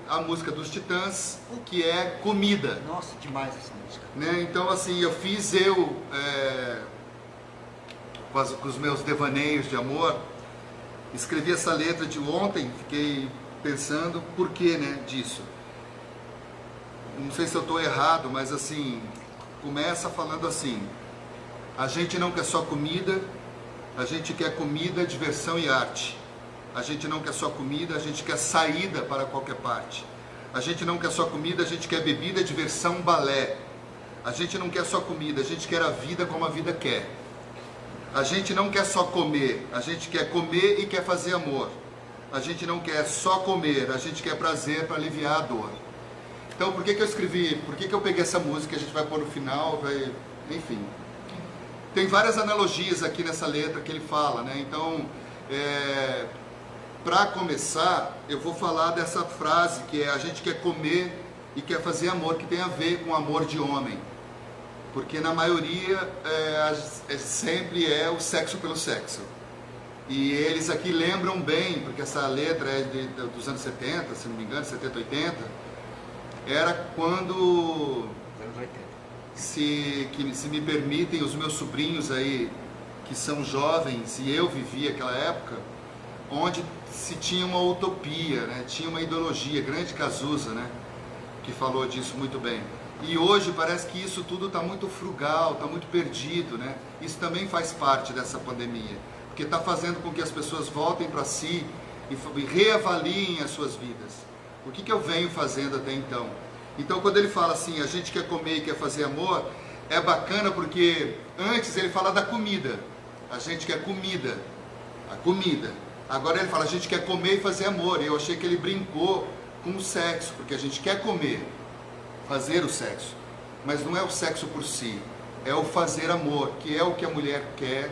S1: a música dos Titãs, que é Comida.
S3: Nossa, demais essa música.
S1: Né? Então, assim, eu fiz com os meus devaneios de amor, escrevi essa letra de ontem, fiquei pensando por que, né, disso. Não sei se eu estou errado, mas assim, começa falando assim: a gente não quer só comida, a gente quer comida, diversão e arte. A gente não quer só comida, a gente quer saída para qualquer parte. A gente não quer só comida, a gente quer bebida, diversão, balé. A gente não quer só comida, a gente quer a vida como a vida quer. A gente não quer só comer, a gente quer comer e quer fazer amor. A gente não quer só comer, a gente quer prazer para aliviar a dor. Então, por que eu escrevi, por que eu peguei essa música, a gente vai pôr no final, enfim. Tem várias analogias aqui nessa letra que ele fala, né? Então, para começar, eu vou falar dessa frase que é: a gente quer comer e quer fazer amor, que tem a ver com amor de homem. Porque na maioria sempre é o sexo pelo sexo. E eles aqui lembram bem, porque essa letra é dos anos 70, se não me engano, 70, 80, era quando,
S3: Anos 80.
S1: se me permitem, os meus sobrinhos aí, que são jovens, e eu vivi aquela época, onde se tinha uma utopia, né? Tinha uma ideologia, grande Cazuza, né? Que falou disso muito bem. E hoje parece que isso tudo está muito frugal, está muito perdido, né? Isso também faz parte dessa pandemia, porque está fazendo com que as pessoas voltem para si e reavaliem as suas vidas. O que eu venho fazendo até então? Então, quando ele fala assim, a gente quer comer e quer fazer amor, é bacana porque antes ele fala da comida. A gente quer comida, a comida. Agora ele fala, a gente quer comer e fazer amor. E eu achei que ele brincou com o sexo, porque a gente quer comer, fazer o sexo. Mas não é o sexo por si, é o fazer amor, que é o que a mulher quer,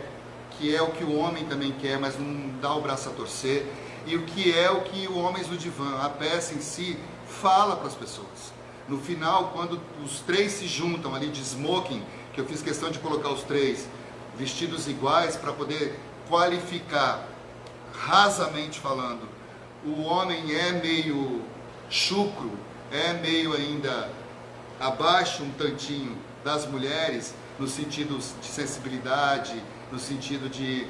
S1: que é o que o homem também quer, mas não dá o braço a torcer. E o que é o Homens do Divã, a peça em si, fala para as pessoas. No final, quando os três se juntam ali de smoking, que eu fiz questão de colocar os três vestidos iguais para poder qualificar, rasamente falando, o homem é meio chucro, é meio ainda abaixo um tantinho das mulheres, no sentido de sensibilidade, no sentido de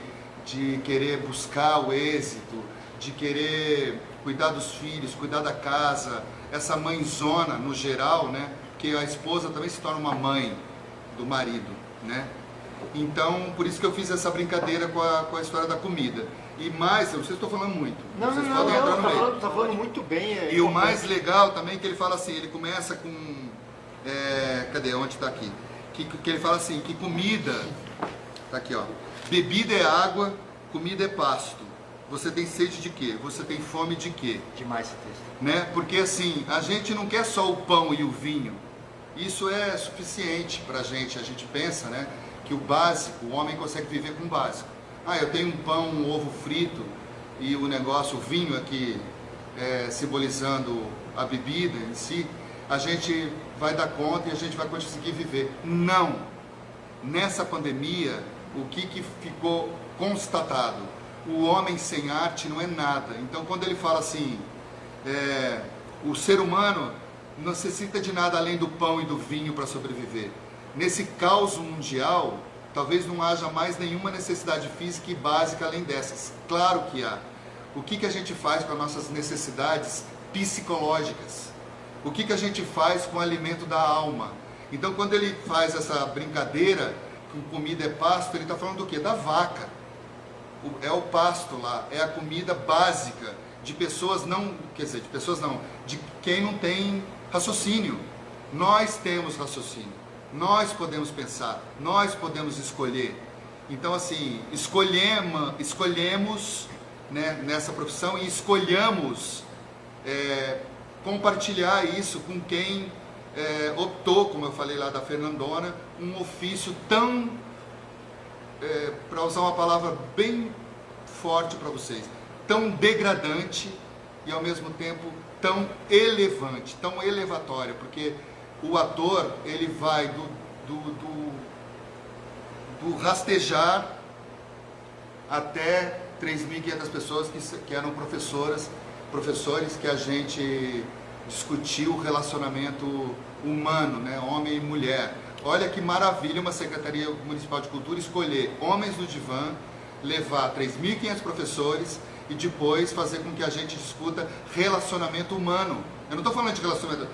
S1: querer buscar o êxito, de querer cuidar dos filhos, cuidar da casa, essa mãezona no geral, né? Porque a esposa também se torna uma mãe do marido, né? Então, por isso que eu fiz essa brincadeira com a história da comida. E mais, eu não sei se estou falando muito. Vocês podem entrar no meio.
S3: Tá falando muito bem.
S1: E o mais legal também é que ele fala assim, ele começa com... cadê? Onde está aqui? Que ele fala assim, que comida... Tá aqui, ó. Bebida é água, comida é pasto. Você tem sede de quê? Você tem fome de quê?
S3: Demais esse texto.
S1: Né? Porque assim, a gente não quer só o pão e o vinho. Isso é suficiente pra gente. A gente pensa, né, que o básico, o homem consegue viver com o básico. Ah, eu tenho um pão, um ovo frito e o negócio, o vinho aqui, simbolizando a bebida em si, a gente vai dar conta e a gente vai conseguir viver. Não! Nessa pandemia, o que ficou constatado? O homem sem arte não é nada. Então, quando ele fala assim, o ser humano não necessita de nada além do pão e do vinho para sobreviver. Nesse caos mundial, talvez não haja mais nenhuma necessidade física e básica além dessas. Claro que há. O que a gente faz com as nossas necessidades psicológicas? O que a gente faz com o alimento da alma? Então, quando ele faz essa brincadeira, que comida é pasto, ele está falando do quê? Da vaca. É o pasto lá, é a comida básica de pessoas não, quer dizer, de pessoas não, de quem não tem raciocínio. Nós temos raciocínio, nós podemos pensar, nós podemos escolher. Então, assim, escolhemos, né, nessa profissão e escolhamos compartilhar isso com quem optou, como eu falei lá da Fernandona, um ofício tão, para usar uma palavra bem forte para vocês, tão degradante e ao mesmo tempo tão elevante, tão elevatória, porque o ator, ele vai do rastejar até 3.500 pessoas que eram professores que a gente discutiu o relacionamento humano, né, homem e mulher. Olha que maravilha uma Secretaria Municipal de Cultura escolher homens do divã, levar 3.500 professores e depois fazer com que a gente discuta relacionamento humano. Eu não estou falando de relacionamento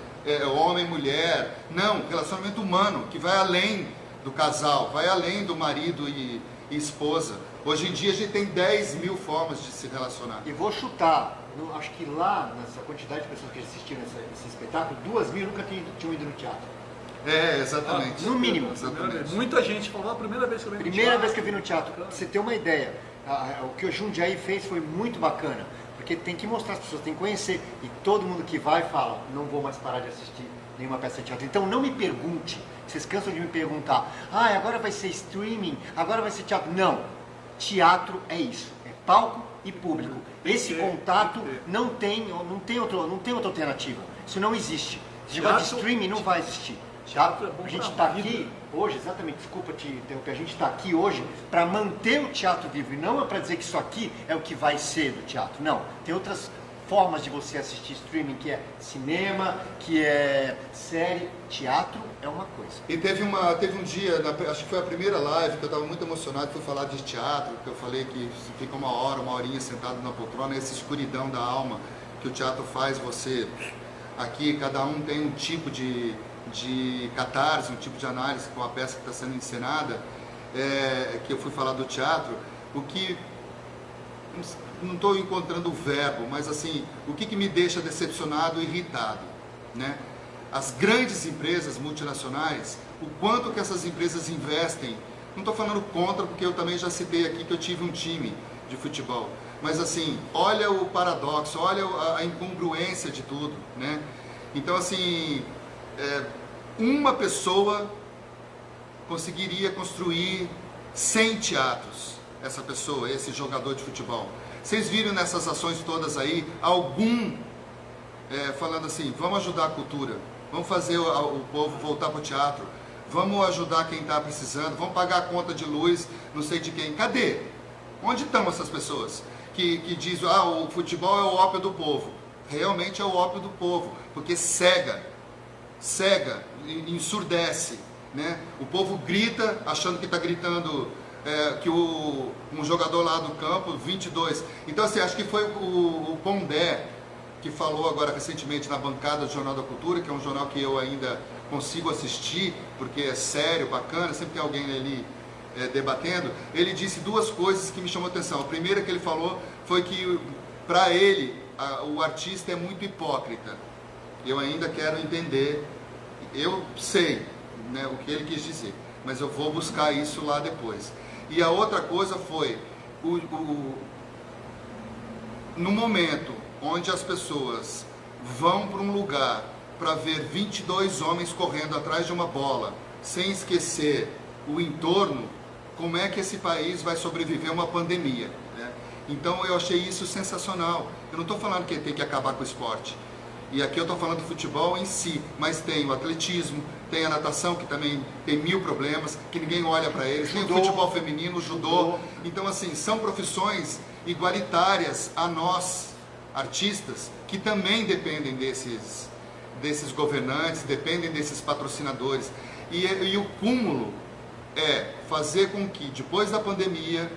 S1: homem, mulher, não, relacionamento humano, que vai além do casal, vai além do marido e esposa. Hoje em dia a gente tem 10.000 formas de se relacionar.
S3: E vou chutar, acho que lá, nessa quantidade de pessoas que assistiram esse espetáculo, 2.000 nunca tinham ido no teatro.
S1: Exatamente.
S3: No mínimo.
S1: Exatamente.
S2: Muita gente falou, a primeira vez que eu vi no
S3: Primeira
S2: teatro.
S3: vez que eu vi no teatro. Pra você ter uma ideia, o que o Jundiaí fez foi muito bacana. Porque tem que mostrar, as pessoas têm que conhecer. E todo mundo que vai fala, não vou mais parar de assistir nenhuma peça de teatro. Então não me pergunte, vocês cansam de me perguntar, agora vai ser streaming, agora vai ser teatro. Não, teatro é isso, é palco e público. Esse contato não tem outra alternativa. Isso não existe. Esse negócio de streaming não vai existir.
S2: Teatro é bom
S3: A gente
S2: pra
S3: está
S2: vida.
S3: aqui hoje, exatamente, desculpa te interromper, a gente está aqui hoje para manter o teatro vivo e não é para dizer que isso aqui é o que vai ser do teatro. Não, tem outras formas de você assistir streaming, que é cinema, que é série, teatro é uma coisa.
S1: E teve um dia, acho que foi a primeira live, que eu estava muito emocionado, fui falar de teatro, que eu falei que você fica uma horinha sentado na poltrona, essa escuridão da alma que o teatro faz você. Aqui cada um tem um tipo de catarse, um tipo de análise com a peça que está sendo encenada, que eu fui falar do teatro, o que, não estou encontrando o verbo, mas assim, o que me deixa decepcionado e irritado, né? As grandes empresas multinacionais, o quanto que essas empresas investem, não estou falando contra, porque eu também já citei aqui que eu tive um time de futebol, mas assim, olha o paradoxo, olha a incongruência de tudo, né? Então assim, uma pessoa conseguiria construir 100 teatros, essa pessoa, esse jogador de futebol. Vocês viram nessas ações todas aí, algum falando assim, vamos ajudar a cultura, Vamos fazer o povo voltar para o teatro. Vamos ajudar quem está precisando. Vamos pagar a conta de luz, não sei de quem. Cadê? Onde estão essas pessoas que dizem, o futebol é o ópio do povo? Realmente é o ópio do povo, porque cega, ensurdece, né? O povo grita, achando que está gritando que um jogador lá do campo, 22. Então, assim, acho que foi o Pondé que falou agora recentemente na bancada do Jornal da Cultura, que é um jornal que eu ainda consigo assistir, porque é sério, bacana, sempre tem alguém ali debatendo. Ele disse duas coisas que me chamou a atenção. A primeira que ele falou foi que, para ele, o artista é muito hipócrita. Eu ainda quero entender, eu sei, né, o que ele quis dizer, mas eu vou buscar isso lá depois. E a outra coisa foi, no momento onde as pessoas vão para um lugar para ver 22 homens correndo atrás de uma bola, sem esquecer o entorno, como é que esse país vai sobreviver a uma pandemia, né? Então eu achei isso sensacional. Eu não estou falando que tem que acabar com o esporte. E aqui eu estou falando do futebol em si, mas tem o atletismo, tem a natação, que também tem 1000 problemas, que ninguém olha para eles, tem o futebol feminino, o judô. Então, assim, são profissões igualitárias a nós, artistas, que também dependem desses governantes, dependem desses patrocinadores. E o cúmulo é fazer com que, depois da pandemia,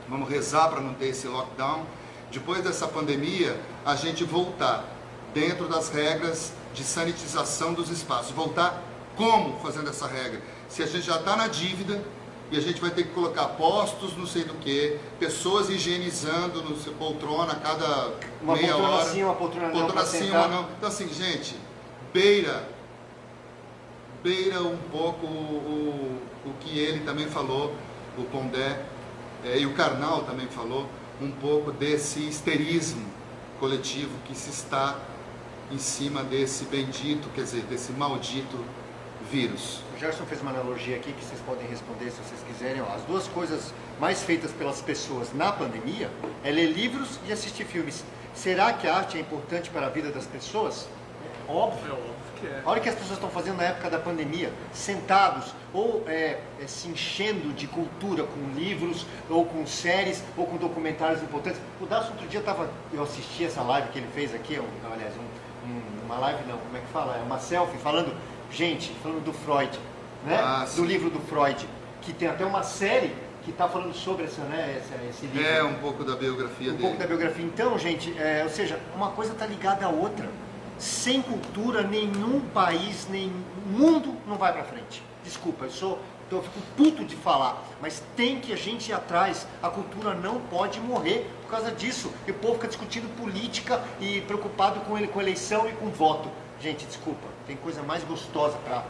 S1: vamos rezar para não ter esse lockdown, depois dessa pandemia, a gente voltar dentro das regras de sanitização dos espaços. Voltar como fazendo essa regra? Se a gente já está na dívida e a gente vai ter que colocar postos, não sei do que, pessoas higienizando no seu poltrona a cada meia hora.
S3: Uma poltrona não,
S1: poltrona sim, uma não. Então assim, gente, beira um pouco o que ele também falou, o Pondé, e o Karnal também falou, um pouco desse histerismo coletivo que se está em cima desse bendito, quer dizer, desse maldito vírus.
S3: O Gerson fez uma analogia aqui que vocês podem responder se vocês quiserem. As duas coisas mais feitas pelas pessoas na pandemia é ler livros e assistir filmes. Será que a arte é importante para a vida das pessoas?
S2: Óbvio que é.
S3: Olha o que as pessoas estão fazendo na época da pandemia, sentados ou se enchendo de cultura com livros, ou com séries, ou com documentários importantes. O Daço outro dia eu assisti essa live que ele fez aqui, uma live não, como é que fala? É uma selfie falando do Freud, né? Do livro do Freud, que tem até uma série que está falando sobre esse livro.
S1: Um pouco da biografia dele.
S3: Um pouco da biografia. Então, gente, ou seja, uma coisa está ligada à outra. Sem cultura, nenhum país, nem mundo não vai para frente. Desculpa, eu fico puto de falar, mas tem que a gente ir atrás. A cultura não pode morrer por causa disso. E o povo fica discutindo política e preocupado com eleição e com voto. Gente, desculpa, tem coisa mais gostosa para...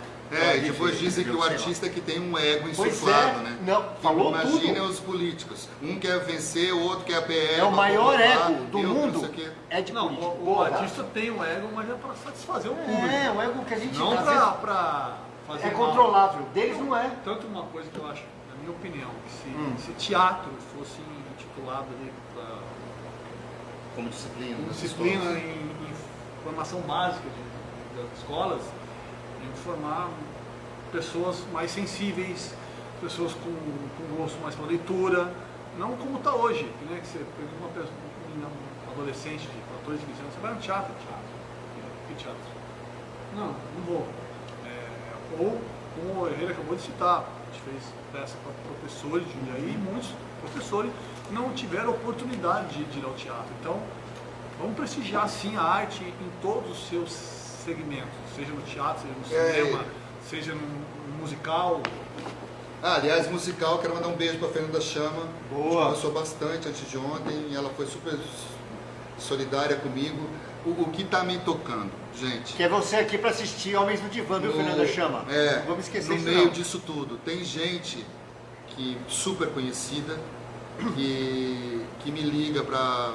S1: E depois dizem que o artista é que tem um ego insuflado, né?
S3: Não, falou
S1: Imagina
S3: tudo.
S1: os políticos. Um quer vencer, o outro quer PR.
S3: É o maior ego do mundo. É de
S2: Não,
S3: política.
S2: o artista tem um ego, mas é para satisfazer o público.
S3: O ego que a gente...
S2: Não para fazer mal.
S3: controlável. Deles não é.
S2: Tanto uma coisa que eu acho, na minha opinião, que se teatro fosse intitulado ali
S5: Como disciplina.
S2: como disciplina em formação básica das escolas, em formar pessoas mais sensíveis, pessoas com gosto mais para leitura, não como está hoje, né? Que você pega um adolescente de 14, 15 anos, você vai no teatro. Que teatro? Não vou. Ou, como o Herrera acabou de citar, a gente fez peça para professores de Jundiaí e muitos professores não tiveram oportunidade de ir ao teatro. Então, vamos prestigiar sim a arte em todos os seus segmentos, seja no teatro, seja no cinema, seja no musical.
S1: Aliás, musical, quero mandar um beijo para Fernanda Chama.
S3: Boa.
S1: Conversou bastante antes de ontem e ela foi super solidária comigo. O que está me tocando, gente?
S3: Que é você aqui para assistir Homens no Divã, viu, Fernanda Chama? Não vamos esquecer
S1: no
S3: isso
S1: meio
S3: não.
S1: disso tudo, tem gente que super conhecida que me liga para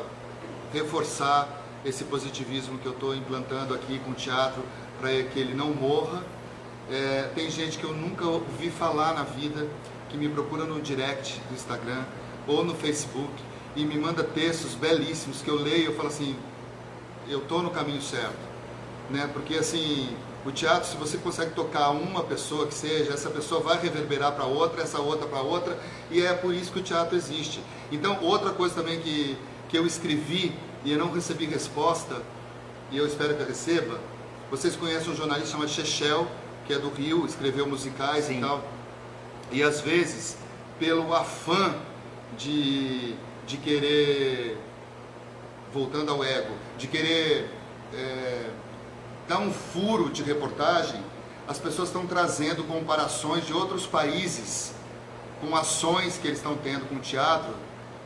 S1: reforçar esse positivismo que eu estou implantando aqui com o teatro, para que ele não morra. Tem gente que eu nunca ouvi falar na vida, que me procura no direct do Instagram ou no Facebook e me manda textos belíssimos que eu leio e eu falo assim, eu estou no caminho certo, né? Porque assim, O teatro, se você consegue tocar uma pessoa que seja, essa pessoa vai reverberar para outra, essa outra para outra, e é por isso que o teatro existe. Então, outra coisa também que eu escrevi e eu não recebi resposta, e eu espero que eu receba, vocês conhecem um jornalista chamado Chechel, que é do Rio, escreveu musicais
S3: Sim.
S1: e tal, e às vezes, pelo afã de querer, voltando ao ego, de querer dar um furo de reportagem, as pessoas estão trazendo comparações de outros países com ações que eles estão tendo com o teatro,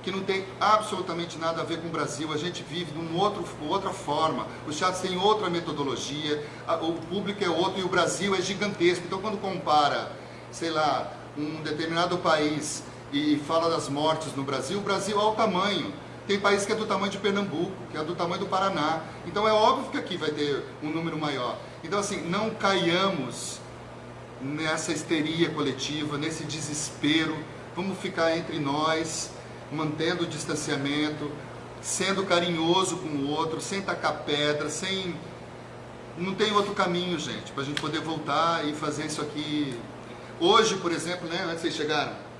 S1: que não tem absolutamente nada a ver com o Brasil. A gente vive de outra forma, os teatros têm outra metodologia, o público é outro e o Brasil é gigantesco. Então quando compara, sei lá, um determinado país e fala das mortes no Brasil, o Brasil é o tamanho. Tem país que é do tamanho de Pernambuco, que é do tamanho do Paraná. Então é óbvio que aqui vai ter um número maior. Então assim, não caiamos nessa histeria coletiva, nesse desespero. Vamos ficar entre nós, mantendo o distanciamento, sendo carinhoso com o outro, sem tacar pedra, sem... Não tem outro caminho, gente, para a gente poder voltar e fazer isso aqui. Hoje, por exemplo, né, antes de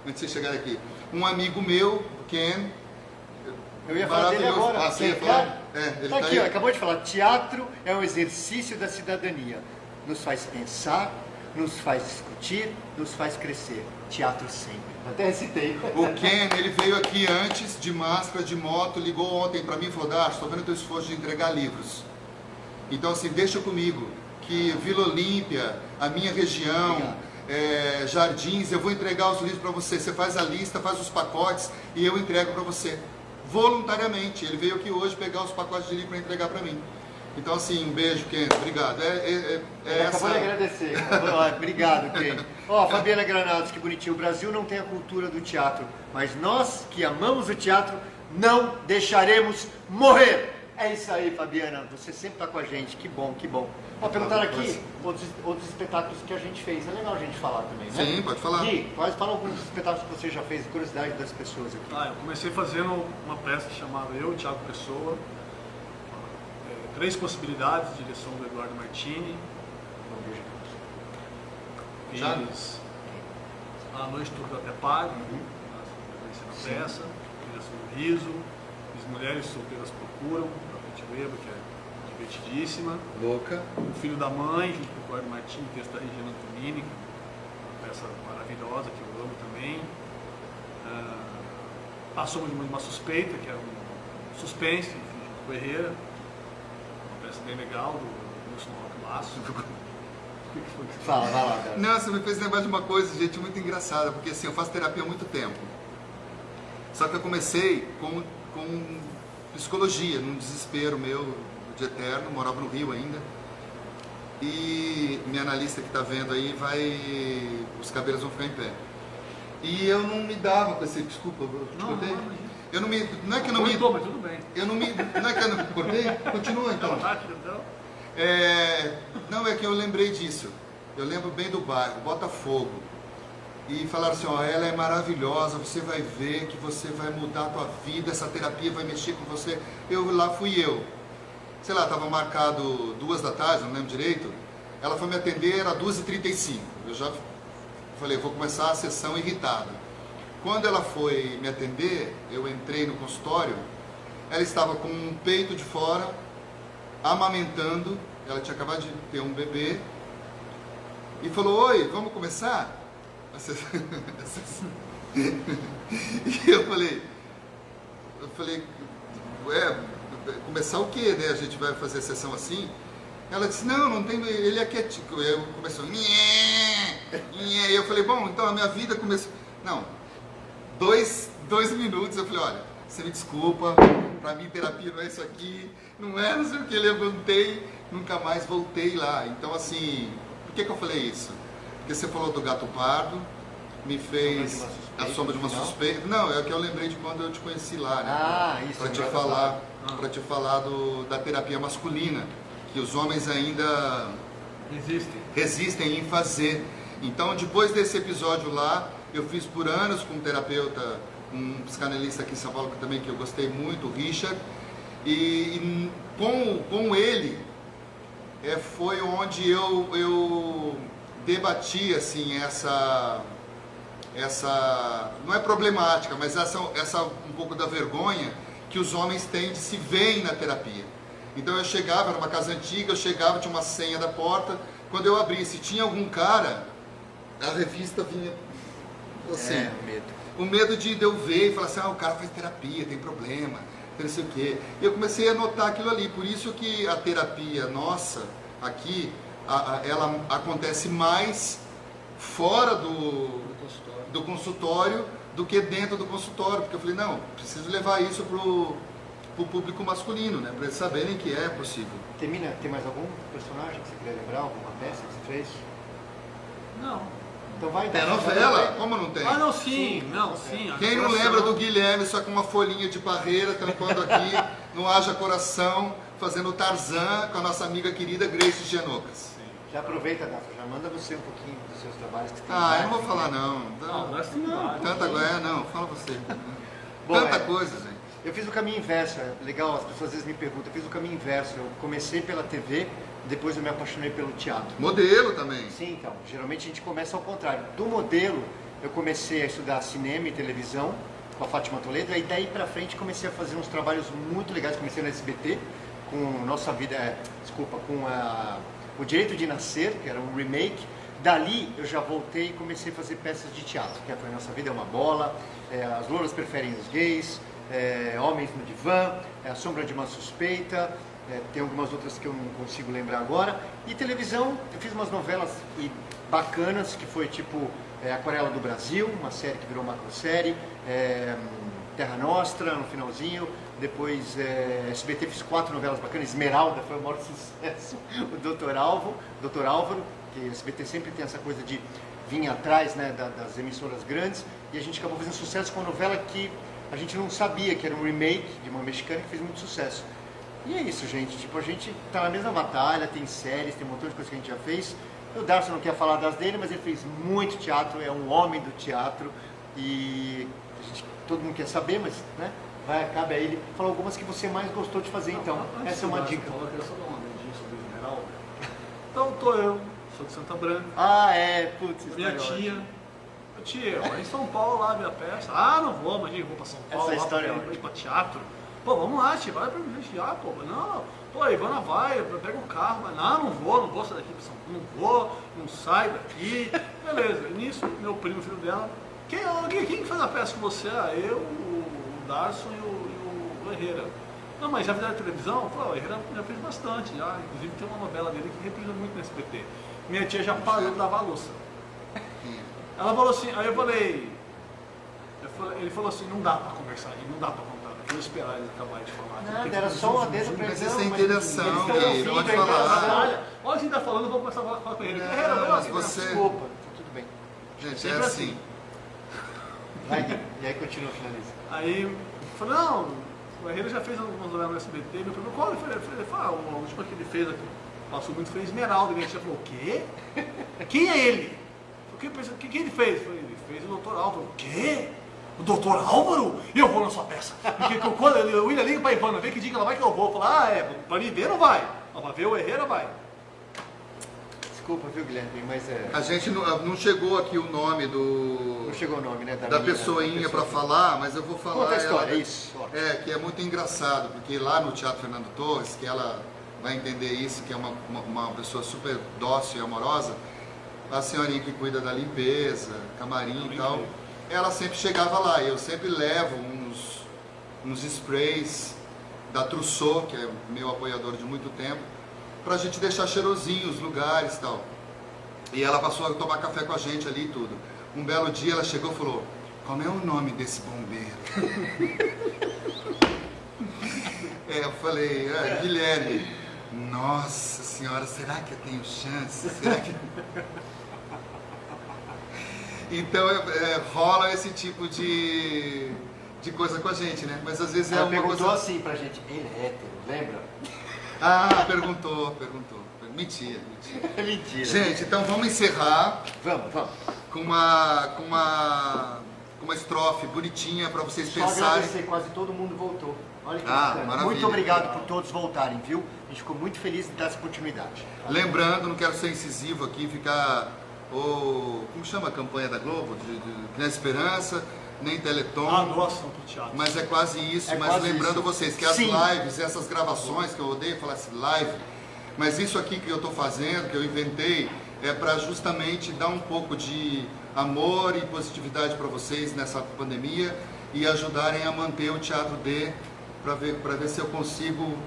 S1: vocês chegarem aqui, um amigo meu, Ken...
S3: Eu ia falar dele agora.
S1: Ah, você ia falar? Ele
S3: tá aqui, ó, acabou de falar. Teatro é um exercício da cidadania. Nos faz pensar, nos faz discutir, nos faz crescer. Teatro sempre. Até citei.
S1: O Ken, ele veio aqui antes, de máscara, de moto, ligou ontem para mim e falou: Darcio, estou vendo o teu esforço de entregar livros. Então, assim, deixa comigo, que Vila Olímpia, a minha região, Jardins, eu vou entregar os livros para você. Você faz a lista, faz os pacotes e eu entrego para você. Voluntariamente. Ele veio aqui hoje pegar os pacotes de livro para entregar para mim. Então, assim, um beijo, Ken. Obrigado.
S3: Acabou de agradecer. Obrigado, Ken. Ó, Fabiana Granados, que bonitinho. O Brasil não tem a cultura do teatro, mas nós que amamos o teatro não deixaremos morrer. É isso aí, Fabiana. Você sempre está com a gente. Que bom, que bom. Ó, perguntaram aqui outros espetáculos que a gente fez. É legal a gente falar também, né?
S1: Sim, pode falar.
S3: Gui, fala alguns espetáculos que você já fez, curiosidade das pessoas aqui.
S2: Eu comecei fazendo uma peça chamada Eu, Thiago Pessoa. 3 possibilidades, direção do Eduardo Martini. Fiz A Noite Tudo Até Pague, na peça. Fiz A Sorriso. Fiz Mulheres Solteiras Procuram, da Pete Weber, que é divertidíssima.
S1: Louca.
S2: O Filho da Mãe, junto com o Eduardo Martini, texto da Regina Antonini, uma peça maravilhosa que eu amo também. A Sombra de uma Suspeita, que é um suspense, junto com o Herrera. Uma peça bem legal, do Wilson Roque Laço.
S3: Fala, vai lá, cara.
S1: Não, você me fez lembrar de uma coisa, gente, muito engraçada, porque assim, eu faço terapia há muito tempo. Só que eu comecei com psicologia, num desespero meu de eterno, morava no Rio ainda. E minha analista que está vendo aí os cabelos vão ficar em pé. E eu não me dava com esse, desculpa, eu te cortei? Eu não me, não é que eu não me...
S2: Mas tudo bem.
S1: Eu não me, não é que eu não cortei? Continua então. Não, é que eu lembrei disso. Eu lembro bem do bairro, Botafogo. E falaram assim, ó, ela é maravilhosa, você vai ver que você vai mudar a tua vida, essa terapia vai mexer com você. Lá fui eu. Sei lá, estava marcado 2 da tarde, não lembro direito. Ela foi me atender, era 2h35. Eu já falei, vou começar a sessão irritado. Quando ela foi me atender, eu entrei no consultório, ela estava com um peito de fora, amamentando, ela tinha acabado de ter um bebê, e falou, oi, vamos começar? E eu falei, começar o quê, né? A gente vai fazer a sessão assim? Ela disse, não tem, ele é quietinho. Eu começou, e eu falei, bom, então a minha vida começou... Não, 2 minutos, eu falei, olha, você me desculpa, pra mim terapia não é isso aqui, não sei o que, levantei, nunca mais voltei lá. Então assim, por que eu falei isso? Porque você falou do Gato Pardo, me fez A Sombra de uma Suspeita. Não, é que eu lembrei de quando eu te conheci lá, né?
S3: Isso.
S1: Para te falar da terapia masculina, que os homens ainda resistem em fazer. Então, depois desse episódio lá, eu fiz por anos com um terapeuta, um psicanalista aqui em São Paulo também, que eu gostei muito, o Richard, e com ele, foi onde eu debati assim essa não é problemática, mas essa um pouco da vergonha que os homens têm de se verem na terapia. Então eu chegava, era uma casa antiga, eu chegava, tinha uma senha da porta, quando eu abria, se tinha algum cara, a revista vinha assim,
S3: Medo.
S1: o medo de eu ver e falar assim, o cara faz terapia, tem problema, não sei o quê. E eu comecei a notar aquilo ali, por isso que a terapia nossa aqui, ela acontece mais fora do consultório do que dentro do consultório, porque eu falei, não, preciso levar isso pro público masculino, né, para eles saberem que é possível.
S3: Tem mais algum personagem que você queria lembrar? Alguma peça que você fez?
S2: Não.
S3: Então vai.
S1: Tem novela? Como não tem?
S2: Ah, não, sim. Não, sim. a
S1: Quem não
S2: decoração-
S1: lembra do Guilherme só com uma folhinha de parreira, tampando aqui, no Haja Coração, fazendo o Tarzan com a nossa amiga querida Grace Gianocas.
S3: Já aproveita, Dafa, já manda você um pouquinho dos seus trabalhos que tem.
S1: Ah, eu não vou falar não.
S2: Não, nós temos vários.
S1: Tanta coisa, não, fala você.
S3: Bom,
S1: Tanta coisa, gente.
S3: Eu fiz o caminho inverso, é legal, as pessoas às vezes me perguntam, eu fiz o caminho inverso, eu comecei pela TV, depois eu me apaixonei pelo teatro.
S1: Modelo também.
S3: Sim, então, geralmente a gente começa ao contrário. Do modelo, eu comecei a estudar cinema e televisão com a Fátima Toledo, aí daí pra frente comecei a fazer uns trabalhos muito legais, comecei no SBT, com Nossa Vida, com O Direito de Nascer, que era um remake. Dali eu já voltei e comecei a fazer peças de teatro, que foi Nossa Vida é uma Bola, As Louras Preferem os Gays, Homens no Divã, A Sombra de uma Suspeita, tem algumas outras que eu não consigo lembrar agora. E televisão, eu fiz umas novelas bacanas, que foi tipo Aquarela do Brasil, uma série que virou macrosérie, Terra Nostra no finalzinho, depois SBT fiz 4 novelas bacanas, Esmeralda foi o maior sucesso, o Dr. Álvaro, que SBT sempre tem essa coisa de vir atrás, né, das emissoras grandes, e a gente acabou fazendo sucesso com uma novela que a gente não sabia, que era um remake de uma mexicana que fez muito sucesso. E é isso, gente, tipo, a gente tá na mesma batalha, tem séries, tem um montão de coisas que a gente já fez. O Darcy não quer falar das dele, mas ele fez muito teatro, é um homem do teatro, e todo mundo quer saber, mas, né, cabe a ele falar algumas que você mais gostou de fazer, então. Essa é uma dica.
S2: Eu queria só dar uma dedinha sobre o Esmeralda. Então, tô eu, sou de Santa Branca.
S3: Putz,
S2: Minha tia. Tia, vai em São Paulo lá ver a peça. Ah, não vou, imagina, vou pra São Paulo
S3: Essa
S2: lá
S3: história é
S2: pra
S3: ótima.
S2: ir pra teatro. Pô, vamos lá, tia, vai pra teatro, pô. Não, pô, a Ivana vai, pega um carro, mas não vou sair daqui pra São Paulo, não vou, não saio daqui. Beleza, e nisso, meu primo, filho dela, quem faz a peça com você? Ah, eu, o Darson e o Herrera. Não, mas já fizeram televisão? Falei, o Herrera já fez bastante, já. Inclusive tem uma novela dele que reprisa muito no SBT. Minha tia já parou de lavar a louça. Ela falou assim, aí eu falei, ele falou assim, não dá pra conversar aqui, não dá pra contar, deixa eu esperar ele acabar de falar.
S3: Nada, era só uma adendo pra
S1: Mas
S3: ele.
S1: essa é
S3: não,
S1: interação,
S3: eles estão
S1: Gui,
S3: ouvindo,
S1: pode
S3: é
S1: falar.
S3: engraçado.
S2: Olha quem tá falando, eu vou começar a falar com ele.
S1: Não,
S2: Herrera,
S1: mas
S2: nossa,
S1: você-
S3: Desculpa, tá tudo bem.
S1: Gente, é
S2: Sempre
S1: assim.
S3: Vai, Gui. E aí continua, finaliza.
S2: Aí eu falei, não, o Herrera já fez algumas novelas no SBT, meu primo, qual? Ele falou, a última que ele fez aqui, passou muito, foi Esmeralda. E a gente falou, o quê? Quem é ele? O que ele fez? Eu falei, ele fez o Dr. Álvaro. O quê? O Dr. Álvaro? Eu vou na sua peça. Porque quando o William liga pra Ivana, vem que dia que ela vai que eu vou. Eu falo, pra me ver não vai. Mas pra ver o Herrera vai.
S3: Desculpa, viu, Guilherme, mas
S1: A gente não chegou aqui o nome
S3: não chegou o nome, né?
S1: da pessoinha para falar, mas eu vou falar.
S3: Conta a história,
S1: ela-
S3: isso. Ótimo.
S1: Que é muito engraçado, porque lá no Teatro Fernando Torres, que ela vai entender isso, que é uma pessoa super dócil e amorosa, a senhorinha que cuida da limpeza, camarim e tal, ela sempre chegava lá, e eu sempre levo uns sprays da Trousseau, que é meu apoiador de muito tempo, pra gente deixar cheirosinho os lugares e tal. E ela passou a tomar café com a gente ali e tudo. Um belo dia ela chegou e falou, como é o nome desse bombeiro? Eu falei, Guilherme. Nossa senhora, será que eu tenho chance? Será que... Então rola esse tipo de coisa com a gente, né? Mas às vezes é
S3: Ela
S1: uma
S3: perguntou
S1: coisa...
S3: assim pra gente, ele é hétero, lembra?
S1: Ah, perguntou. Mentira.
S3: Mentira.
S1: Gente, então vamos encerrar
S3: Vamos.
S1: com com uma estrofe bonitinha para vocês
S3: Só
S1: pensarem.
S3: agradecer, quase todo mundo voltou. Olha que
S1: Ah,
S3: bacana.
S1: maravilha.
S3: Muito obrigado por todos voltarem, viu? A gente ficou muito feliz de dar essa oportunidade.
S1: Lembrando, não quero ser incisivo aqui, ficar como chama a campanha da Globo? Nem Esperança, nem Teleton.
S2: Ah, doação pro teatro.
S1: Mas é quase isso,
S3: É
S1: mas
S3: quase
S1: lembrando
S3: isso.
S1: vocês que as
S3: Sim.
S1: lives, essas gravações, que eu odeio falar assim, live, mas isso aqui que eu estou fazendo, que eu inventei, é para justamente dar um pouco de amor e positividade para vocês nessa pandemia e ajudarem a manter o Teatro D, para ver se eu consigo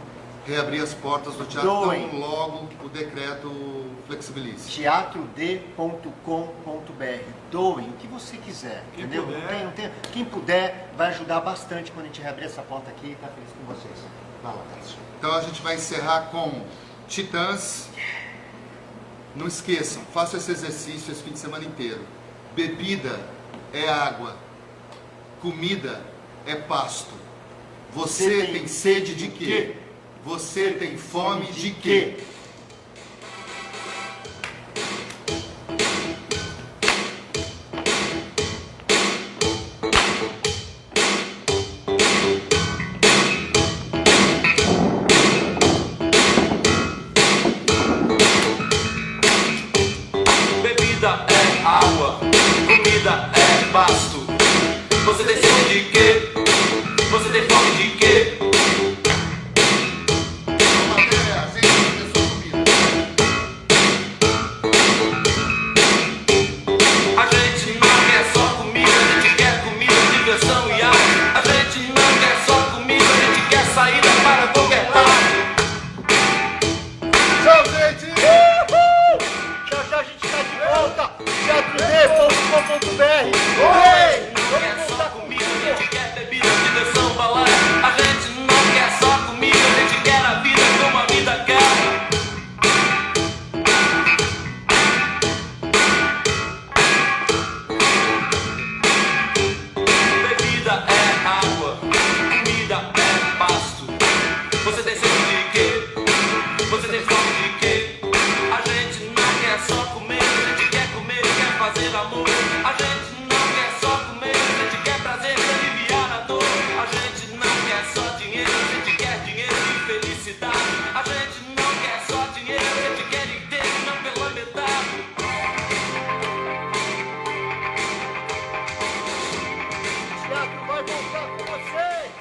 S1: reabrir as portas do teatro
S3: Doem.
S1: tão logo o decreto flexibilize.
S3: teatrod.com.br. Doem o que você quiser,
S2: Quem
S3: entendeu?
S2: puder.
S3: Não tem- quem puder vai ajudar bastante quando a gente reabrir essa porta aqui e tá feliz com vocês. Vai lá, Cássio.
S1: Então a gente vai encerrar com Titãs. Não esqueçam, façam esse exercício esse fim de semana inteiro. Bebida é água, comida é pasto. Você tem sede de quê? Você tem fome de quê?
S6: Bebida é água, comida é pasto. Você tem sede de quê? Você tem fome de quê?
S1: Até a gente começou comida.
S6: A gente não quer só comida, a gente quer comida, diversão e arte. A gente não quer só comida, a gente quer saída para qualquer parte.
S1: Tchau, gente!
S3: Já já a gente tá de volta! teatrod.com.br.
S6: Não quer só comida, a gente quer bebida, diversão, balada. A gente não quer só comida, a gente quer a vida como a vida quer. Bebida é água, comida é pasto. Você tem sede de quê? Você tem fome de quê? A gente não quer só comer, a gente quer comer e quer fazer amor. A gente não quer só comer, a gente quer prazer e aliviar a dor. A gente não quer só dinheiro, a gente quer dinheiro e felicidade. A gente não quer só dinheiro, a gente quer inteiro e não pela metade.
S3: Teatro vai voltar com vocês!